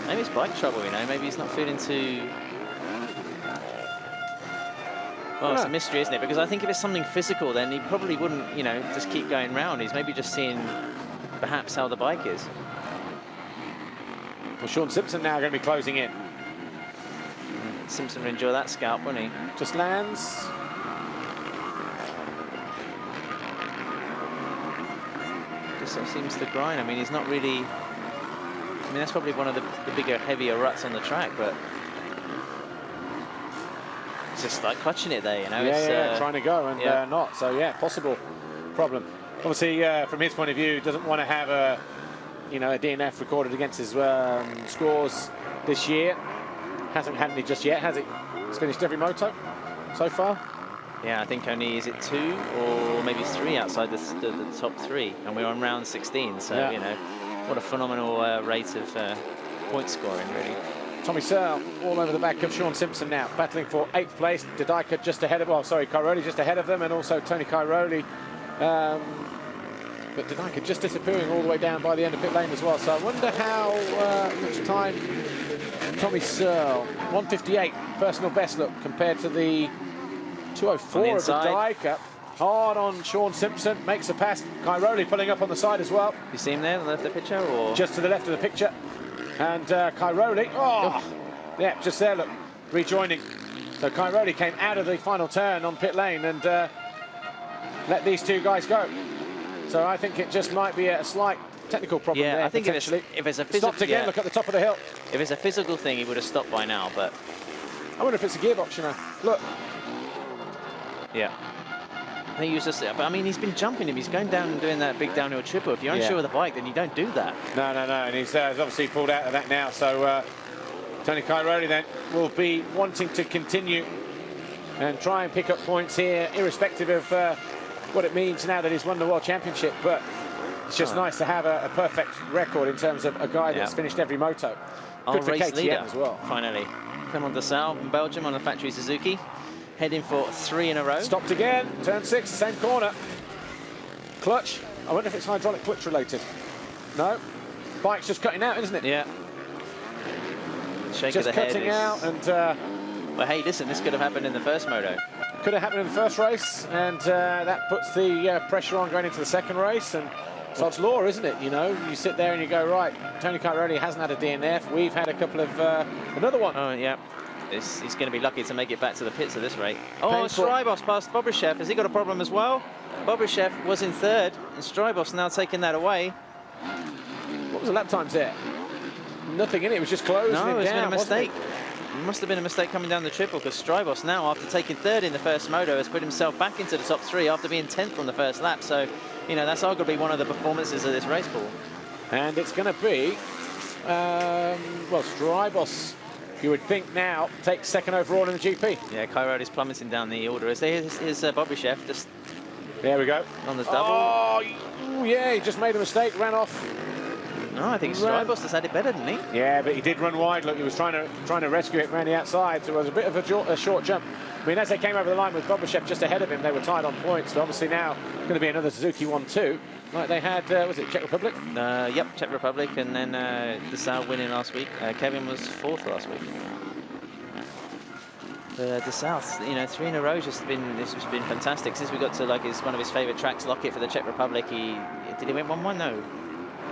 Maybe it's bike trouble, you know. Maybe he's not feeling too... Well, it's a mystery, isn't it? Because I think if it's something physical, then he probably wouldn't, you know, just keep going round. He's maybe just seeing perhaps how the bike is. Well, Sean Simpson now going to be closing in. Simpson would enjoy that scalp, wouldn't he? Just lands. Just sort of seems to grind. I mean, he's not really... I mean, that's probably one of the bigger, heavier ruts on the track, but... just like clutching it there, you know. Yeah, trying to go and not. So yeah, possible problem. Obviously, from his point of view, doesn't want to have a DNF recorded against his scores this year. Hasn't had any just yet, has he? He's finished every moto so far. Yeah, I think only, is it 2 or maybe 3 outside the top 3, and we're on round 16. So you know, what a phenomenal rate of point scoring, really. Tommy Searle all over the back of Sean Simpson now, battling for 8th place. Dodajka just ahead of, well, sorry, Cairoli just ahead of them, and also Tony Cairoli. But Dodajka just disappearing all the way down by the end of pit lane as well. So I wonder how much time Tommy Searle, 1:58 personal best look compared to the 2:04 of Dodajka. Hard on Sean Simpson, makes a pass. Cairoli pulling up on the side as well. You see him there on the left of the picture, or just to the left of the picture? And Cairoli, yeah, just there, look, rejoining. So Cairoli came out of the final turn on pit lane and let these two guys go. So I think it just might be a slight technical problem there. I think if it's a physical... Stopped again, look at the top of the hill. If it's a physical thing, he would have stopped by now, but... I wonder if it's a gearbox, you know. Look. Yeah. He was just, but I mean, he's been jumping him. He's going down and doing that big downhill triple. If you're unsure of the bike, then you don't do that. No, and he's obviously pulled out of that now. So Tony Cairoli then will be wanting to continue and try and pick up points here, irrespective of what it means now that he's won the World Championship. But it's just nice to have a perfect record in terms of a guy that's finished every moto. Good for race KTM leader as well. Finally, Clement Dessau from Belgium on the factory Suzuki, heading for 3 in a row. Stopped again, turn 6, the same corner. Clutch, I wonder if it's hydraulic clutch related. No, bike's just cutting out, isn't it? Yeah. Shake just of the head. Cutting out, and well, hey, listen, this could have happened in the first moto. could have happened in the first race, and that puts the pressure on going into the second race. And sod's law, isn't it? You know, you sit there and you go, right, Tony Cairoli hasn't had a DNF. We've had a couple of another one. Oh yeah. He's going to be lucky to make it back to the pits at this rate. Oh, Painful. Strybos past Bobryshev. Has he got a problem as well? Bobryshev was in 3rd, and Strybos now taking that away. What was the lap times there? Nothing in it. It was just closing No, it it's down, been a mistake. wasn't It must have been a mistake coming down the triple, because Strybos now, after taking 3rd in the first moto, has put himself back into the top 3 after being 10th on the first lap. So, you know, that's arguably one of the performances of this race, Paul. it? And it's going to be, well, Strybos, you would think now, takes 2nd overall in the GP. Yeah, Cairoli's plummeting down the order. Here's Bobryshev just There we go. on the double. Oh, yeah, he just made a mistake, ran off. No, I think Strybos has had it better, didn't he? Yeah, but he did run wide. Look, he was trying to rescue it around the outside. So it was a bit of a short jump. I mean, as they came over the line with Bobryshev just ahead of him, they were tied on points. But obviously now going to be another Suzuki 1-2, like they had. Was it Czech Republic? Yep, Czech Republic, and then Dessau winning last week. Kevin was 4th last week. Dessau, you know, 3 in a row has just been fantastic since we got to like one of his favourite tracks, Lockett, for the Czech Republic. Did he win 1-1? No.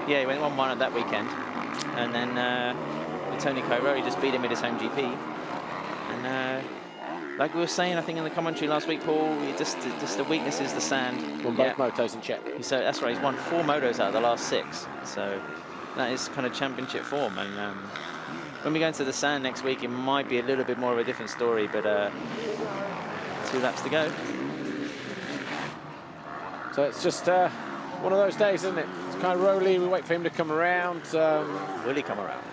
Yeah, he went 1-1 at that weekend, and then Tony Cairoli just beat him at his home GP. And like we were saying, I think in the commentary last week, Paul, just the weakness is the sand. Won both motos in Czech. So that's right. He's won 4 motos out of the last 6. So that is kind of championship form. And when we go into the sand next week, it might be a little bit more of a different story. But 2 laps to go. So it's just one of those days, isn't it? It's Cairoli, we wait for him to come around. Will he come around?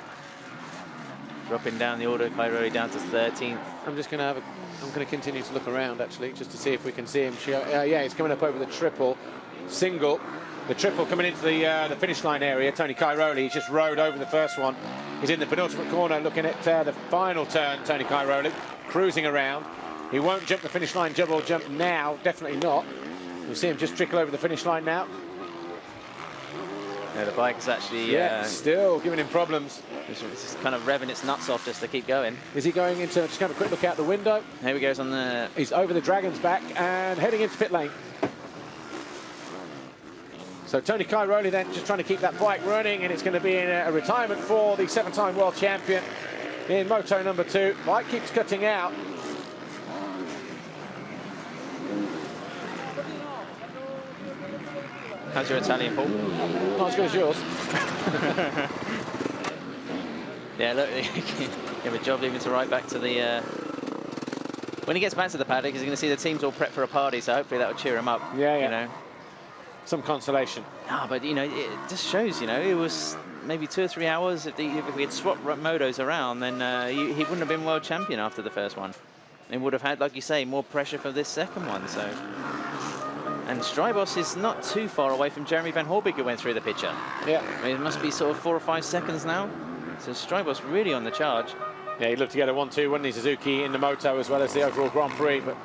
Dropping down the order, Cairoli down to 13th. I'm going to continue to look around, actually, just to see if we can see him. Yeah, he's coming up over the triple. Single. The triple coming into the finish line area. Tony Cairoli, he's just rode over the first one. He's in the penultimate corner looking at the final turn, Tony Cairoli, cruising around. He won't jump the finish line double jump now, definitely not. We'll see him just trickle over the finish line now. Yeah, the bike is actually... still giving him problems. It's just kind of revving its nuts off just to keep going. Is he going into... Just have a quick look out the window. Here he goes on the... He's over the Dragon's back and heading into pit lane. So Tony Cairoli then just trying to keep that bike running, and it's going to be in a retirement for the 7-time world champion in Moto number 2. Bike keeps cutting out. How's your Italian, Paul? Not as good as yours. Yeah, look, you have a job leaving to right back to the... When he gets back to the paddock, he's going to see the teams all prep for a party, so hopefully that will cheer him up. Yeah. You know. Some consolation. No, but, you know, it just shows, you know, it was maybe 2 or 3 hours. If we had swapped motos around, then he wouldn't have been world champion after the first one. He would have had, like you say, more pressure for this second one, so... And Strybos is not too far away from Jeremy Van Horbig, who went through the picture. Yeah. I mean, it must be sort of 4 or 5 seconds now. So Strybos really on the charge. Yeah, he'd love to get a 1-2, wouldn't he, Suzuki, in the moto as well as the overall Grand Prix. But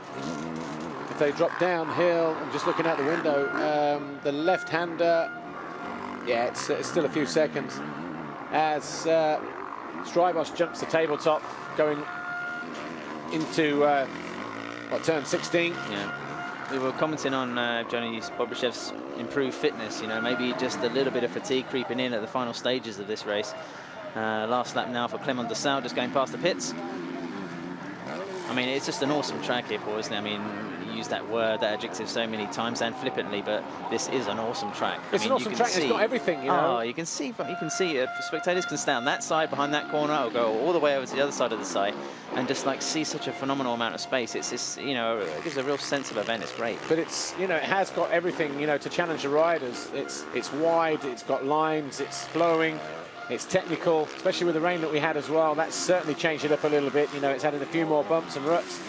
if they drop downhill, I'm just looking out the window, the left-hander, yeah, it's still a few seconds. As Strybos jumps the tabletop, going into, turn 16. Yeah. We were commenting on Johnny Bobrishev's improved fitness, you know, maybe just a little bit of fatigue creeping in at the final stages of this race. Last lap now for Clement Dessau, just going past the pits. I mean, it's just an awesome track here, Paul, isn't it? I mean, you use that word, that adjective so many times and flippantly, but this is an awesome track. It's an awesome track. It's got everything, you know. Oh, you can see. Spectators can stand on that side behind that corner, or go all the way over to the other side of the site, and just like see such a phenomenal amount of space. It's you know, it gives a real sense of event. It's great. But it's, you know, it has got everything, you know, to challenge the riders. It's wide. It's got lines. It's flowing. It's technical, especially with the rain that we had as well. That's certainly changed it up a little bit. You know, it's added a few more bumps and ruts.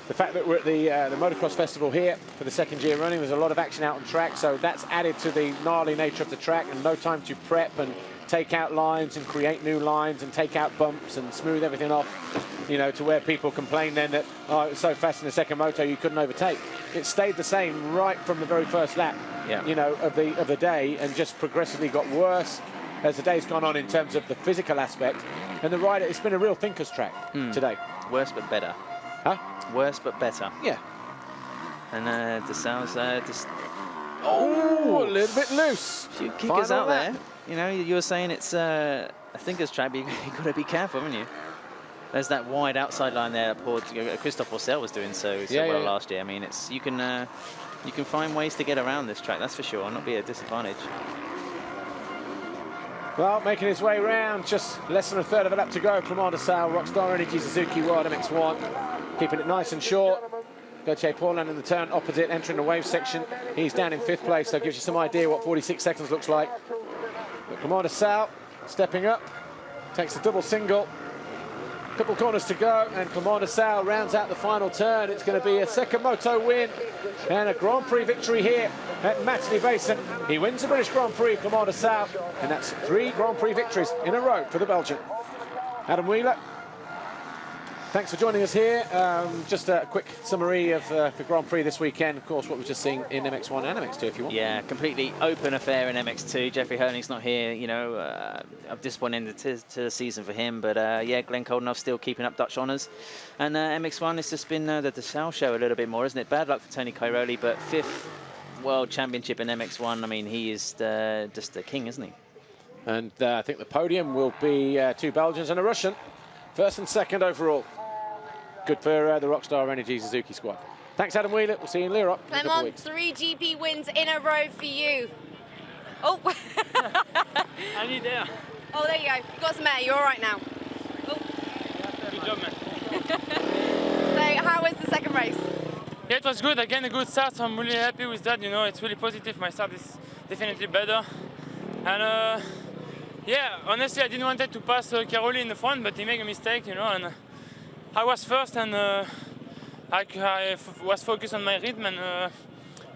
The fact that we're at the Motocross Festival here for the second year running, there's a lot of action out on track, so that's added to the gnarly nature of the track, and no time to prep and take out lines and create new lines and take out bumps and smooth everything off, you know, to where people complain then that, oh, it was so fast in the second moto you couldn't overtake. It stayed the same right from the very first lap, you know, of the day, and just progressively got worse as the day's gone on in terms of the physical aspect. And the rider, it's been a real thinker's track today. Worse but better. Huh? Worse but better. Yeah. And the sounds just... Oh, a little bit loose. A few kickers out there. You know, you were saying it's a thinker's track, but you've got to be careful, haven't you? There's that wide outside line there. Christophe Pourcel was doing so well last year. I mean, it's you can find ways to get around this track, that's for sure, and not be at a disadvantage. Well, making his way round, just less than a third of a lap to go. Clément de Sale, Rockstar Energy Suzuki World MX1, keeping it nice and short. Gauthier Paulin in the turn opposite, entering the wave section. He's down in 5th place, so it gives you some idea what 46 seconds looks like. But Clément de Sale stepping up, takes a double single. Couple corners to go, and Clément de Sale rounds out the final turn. It's going to be a second moto win and a Grand Prix victory here at Matterley Basin. He wins the British Grand Prix, Clément de Sale, and that's 3 Grand Prix victories in a row for the Belgian. Adam Wheeler, thanks for joining us here. Just a quick summary of the Grand Prix this weekend. Of course, what we've just seen in MX1 and MX2, if you want. Yeah, completely open affair in MX2. Jeffrey Hurley's not here, you know, a disappointing end to the season for him. But yeah, Glenn Coldenhoff still keeping up Dutch honours. And MX1, it's just been the Sal show a little bit more, isn't it? Bad luck for Tony Cairoli, but 5th World Championship in MX1. I mean, he is just the king, isn't he? And I think the podium will be 2 Belgians and a Russian. 1st and 2nd overall. Good for the Rockstar Energy Suzuki squad. Thanks, Adam Wheeler. We'll see you in Lira. Clément, 3 GP wins in a row for you. Oh. I need air. Oh, there you go. You got some air. You're all right now. Oh. Good job, man. So, how was the second race? Yeah, it was good. Again, a good start, so I'm really happy with that. You know, it's really positive. My start is definitely better. And yeah, honestly, I didn't want to pass Cairoli in the front, but he made a mistake, you know, and I was first, and I was focused on my rhythm and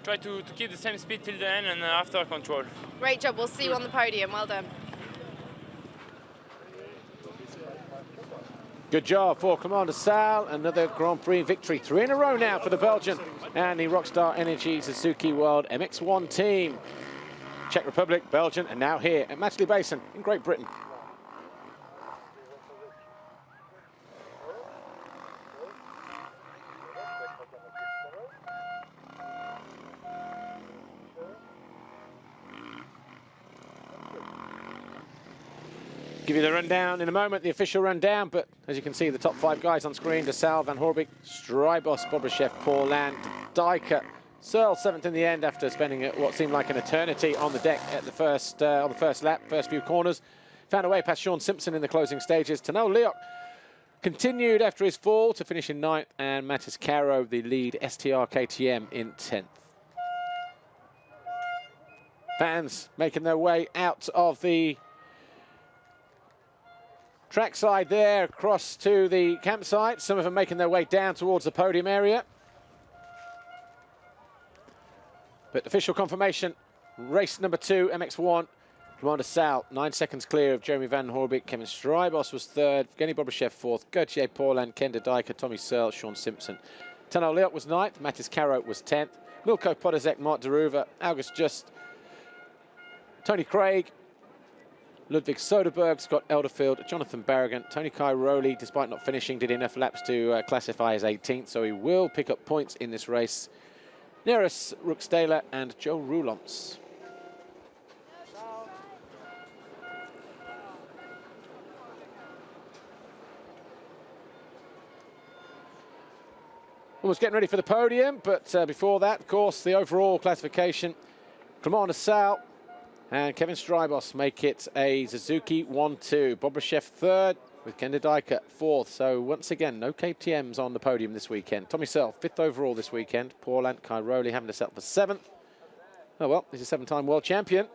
tried to keep the same speed till the end, and after control. Great job. We'll see you on the podium. Well done. Good job for Clément de Sale. Another Grand Prix victory. 3 in a row now for the Belgian and the Rockstar Energy Suzuki World MX1 team. Czech Republic, Belgium, and now here at Matterley Basin in Great Britain. Give you the rundown in a moment, the official rundown, but as you can see, the top 5 guys on screen: de Sale, Van Horbeke, Strybos, Bobryshev, Paulin, Dijker. Searle 7th in the end after spending what seemed like an eternity on the deck at the first lap, first few corners. Found a way past Sean Simpson in the closing stages. Tano Leok continued after his fall to finish in 9th, and Mattis Caro, the lead STR KTM, in 10th. Fans making their way out of the trackside there across to the campsite. Some of them making their way down towards the podium area. But official confirmation, race number 2, MX1, Clément de Sale, 9 seconds clear of Jeremy Van Horbeke. Kevin Strybos was 3rd, Evgeny Bobryshev 4th, Gauthier Paulin, Kenda Dijker, Tommy Searle, Sean Simpson. Tano Leok was 9th, Mattis Caro was 10th, Milko Podezek, Mark Deruva, August Just, Tony Craig, Ludwig Soderberg, Scott Elderfield, Jonathan Barragan, Tony Cairoli, despite not finishing, did enough laps to classify as 18th, so he will pick up points in this race. Neris Ruxtaler and Joe Roulance. was getting ready for the podium, but before that, of course, the overall classification, Clement Sal and Kevin Strybos make it a Suzuki 1-2. Bobryshev third, with Kenda Dijker fourth. So once again, no KTMs on the podium this weekend. Tommy Searle, fifth overall this weekend. Paul Ant Cairoli having to settle for seventh. Oh well, he's a seven-time world champion.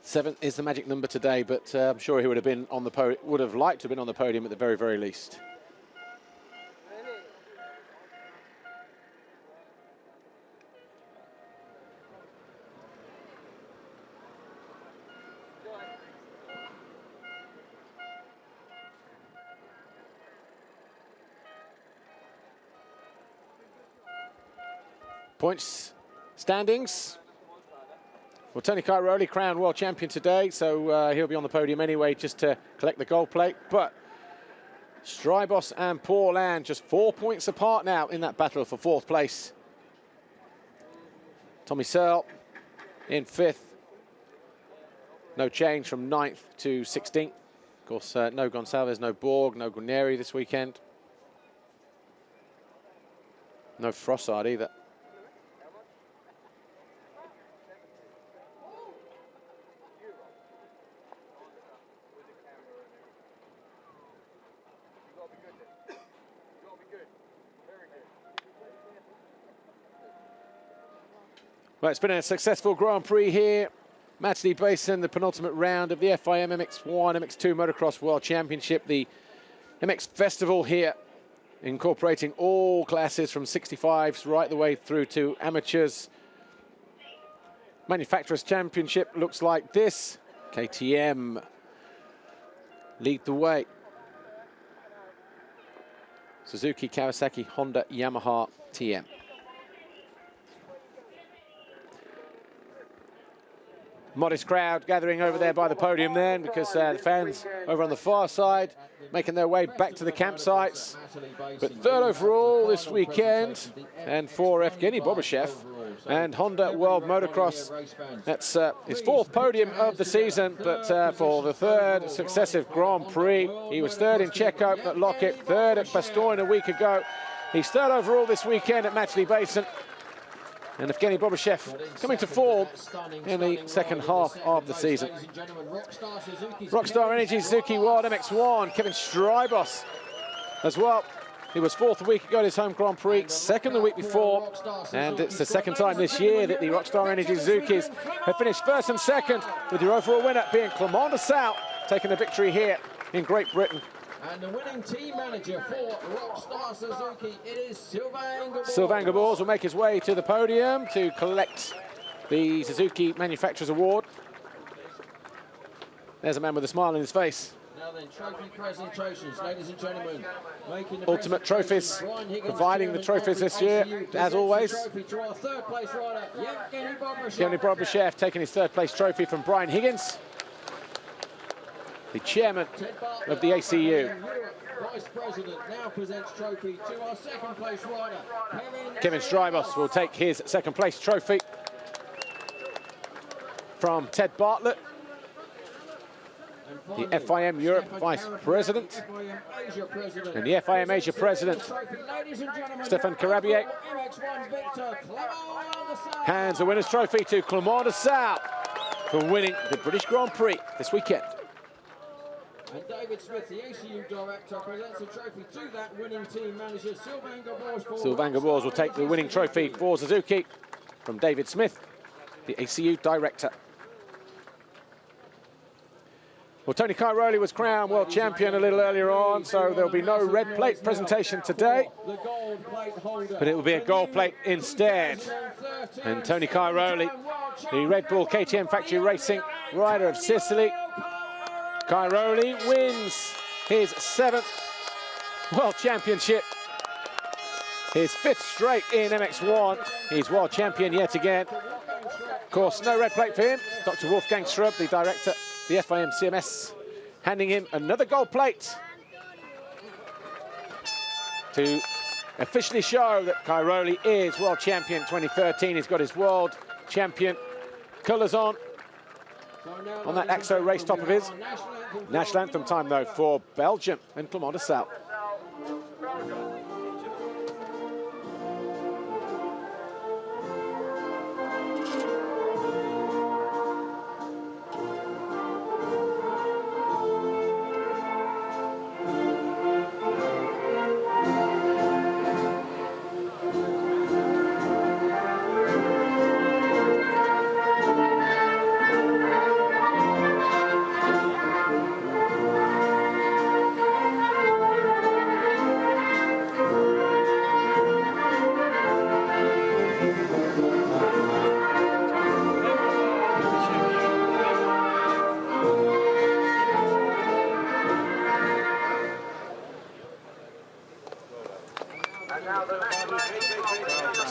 7 is the magic number today, but I'm sure he would have been on the would have liked to have been on the podium at the very, very least. Points standings. Well, Tony Cairoli crowned world champion today, so he'll be on the podium anyway just to collect the gold plate. But Strybos and Paul Ant just 4 points apart now in that battle for fourth place. Tommy Searle in fifth. No change from 9th to 16th. Of course, no Gonçalves, no Borg, no Guarneri this weekend. No Frossard either. Well, it's been a successful Grand Prix here. Matchley Basin, the penultimate round of the FIM MX1, MX2 Motocross World Championship. The MX Festival here, incorporating all classes from 65s right the way through to amateurs. Manufacturers Championship looks like this. KTM lead the way. Suzuki, Kawasaki, Honda, Yamaha, TM. Modest crowd gathering over there by the podium then, because the fans over on the far side making their way back to the campsites. But third overall this weekend, and for Evgeny Bobryshev and Honda World Motocross. That's his fourth podium of the season, but for the third successive Grand Prix. He was third in Checo at Lockett, third at Bastogne a week ago. He's third overall this weekend at Matchley Basin. And Evgeny Bobryshev coming to form in the second half of the season. Rockstar Energy Suzuki World MX1, Kevin Strybos as well. He was fourth a week ago at his home Grand Prix, second the week before. And it's the second time this year that the Rockstar Energy Suzukis have finished first and second, with your overall winner being Clement Sal, taking the victory here in Great Britain. And the winning team manager for Rockstar Suzuki, it is Sylvain Gabors. Sylvain Gabors will make his way to the podium to collect the Suzuki Manufacturers Award. There's a man with a smile on his face. Now then, trophy presentations, ladies and gentlemen. Ultimate Trophies, providing the trophies this year, as always. To our third place rider, Evgeny Bobryshev taking his third place trophy from Brian Higgins, the chairman of the ACU. Vice President now presents trophy to our second place rider, Kevin Strybos will take his second place trophy from Ted Bartlett, the FIM Europe Vice President, and the FIM Asia President, Stefan Carabier, hands the winner's trophy to Clement Sal for winning the British Grand Prix this weekend. And David Smith, the ACU director, presents a trophy to that winning team manager, Sylvain Gabors. Sylvain Gabors will take the winning trophy for Suzuki from David Smith, the ACU director. Well, Tony Cairoli was crowned world champion a little earlier on, so there'll be no red plate presentation today, but it will be a gold plate instead. And Tony Cairoli, the Red Bull KTM Factory Racing rider of Sicily, Cairoli wins his 7th World Championship, his 5th straight in MX1. He's world champion yet again. Of course, no red plate for him. Dr. Wolfgang Schrub, the director, the FIM CMS, handing him another gold plate to officially show that Cairoli is world champion 2013. He's got his world champion colours on that AXO race top of his. National anthem time, though, for Belgium and Clement Sal.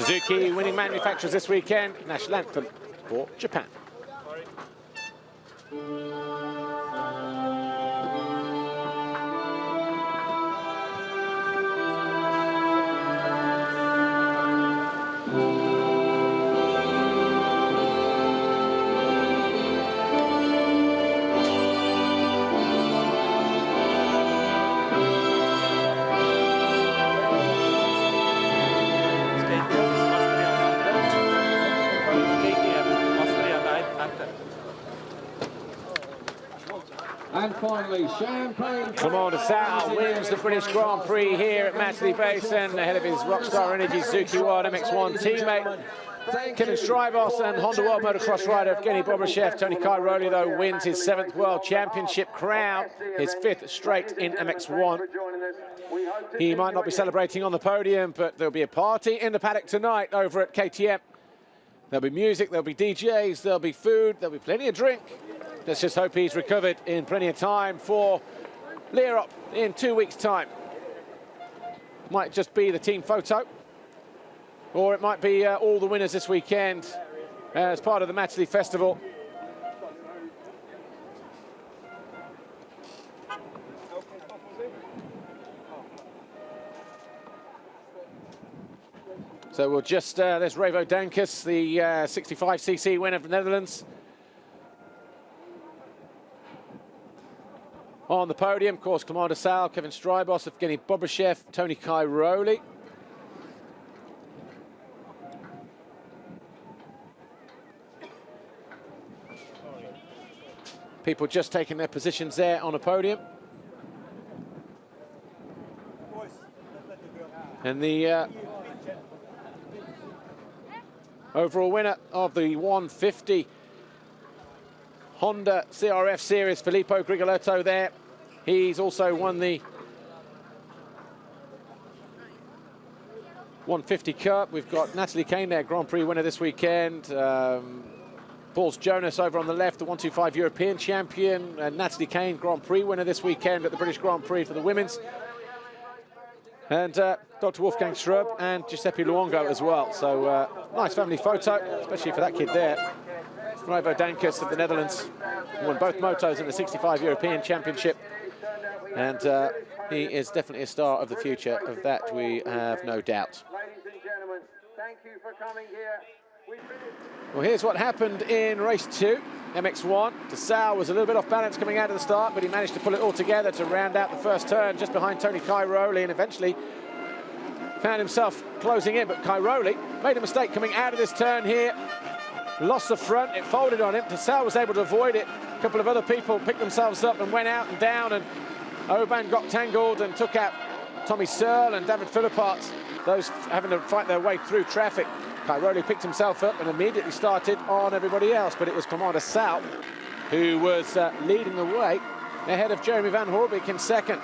Suzuki winning manufacturers this weekend. National anthem for Japan. And finally, Champagne. Clement de Sal wins the British Grand Prix here at Matterley Basin ahead of his Rockstar Energy Suzuki World MX1 teammate. Kevin Strybos and Honda World Motocross rider Evgeny Bobryshev. Tony Cairoli, though, wins his 7th World Championship crown, his 5th straight in MX1. He might not be celebrating on the podium, but there'll be a party in the paddock tonight over at KTM. There'll be music, there'll be DJs, there'll be food, there'll be plenty of drink. Let's just hope he's recovered in plenty of time for Lierop in 2 weeks' time. Might just be the team photo, or it might be all the winners this weekend as part of the Matterley Festival. So we'll just, there's Revo Dankers, the 65cc winner of the Netherlands. On the podium, of course, Clement de Sal, Kevin Strybos, Evgeny Bobryshev, Tony Cairoli. People just taking their positions there on the podium. And the overall winner of the 150 Honda CRF Series, Filippo Grigolotto there. He's also won the 150 Cup. We've got Natalie Kane there, Grand Prix winner this weekend. Pauls Jonas over on the left, the 125 European champion. Natalie Kane, Grand Prix winner this weekend at the British Grand Prix for the women's. And Dr. Wolfgang Schrub and Giuseppe Luongo as well. So nice family photo, especially for that kid there. Revo Dankers of the Netherlands won both motos in the 65 European Championship. And he is definitely a star of the future. Of that, we have no doubt. Ladies and gentlemen, thank you for coming here. Well, here's what happened in race 2, MX1. De Sal was a little bit off balance coming out of the start, but he managed to pull it all together to round out the first turn just behind Tony Cairoli, and eventually found himself closing in. But Cairoli made a mistake coming out of this turn here. Lost the front, it folded on him. De Sal was able to avoid it. A couple of other people picked themselves up and went out and down, and Oban got tangled and took out Tommy Searle and David Philipparts, those having to fight their way through traffic. Cairoli picked himself up and immediately started on everybody else, but it was Clement de Sal who was leading the way ahead of Jeremy Van Hoorbeek in second.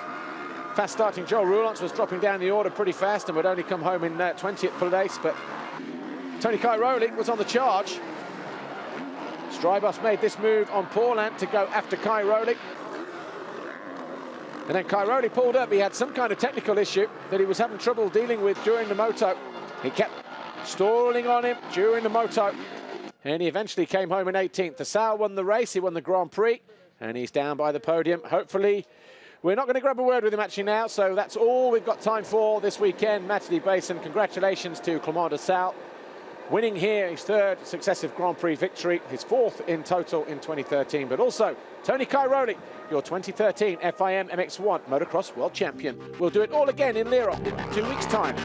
Fast starting Joel Roulance was dropping down the order pretty fast and would only come home in 20th place, but Tony Cairoli was on the charge. Strybos made this move on Paulhan to go after Cairoli. And then Cairoli pulled up. He had some kind of technical issue that he was having trouble dealing with during the moto. He kept stalling on him during the moto, and he eventually came home in 18th. De Sal won the race, he won the Grand Prix, and he's down by the podium. Hopefully, we're not going to grab a word with him actually now, so that's all we've got time for this weekend. Matterley Basin, congratulations to Clement de Sal, winning here his 3rd successive Grand Prix victory, his 4th in total in 2013, but also Tony Cairoli, your 2013 FIM MX1 Motocross World Champion. We'll do it all again in Lierop in 2 weeks' time.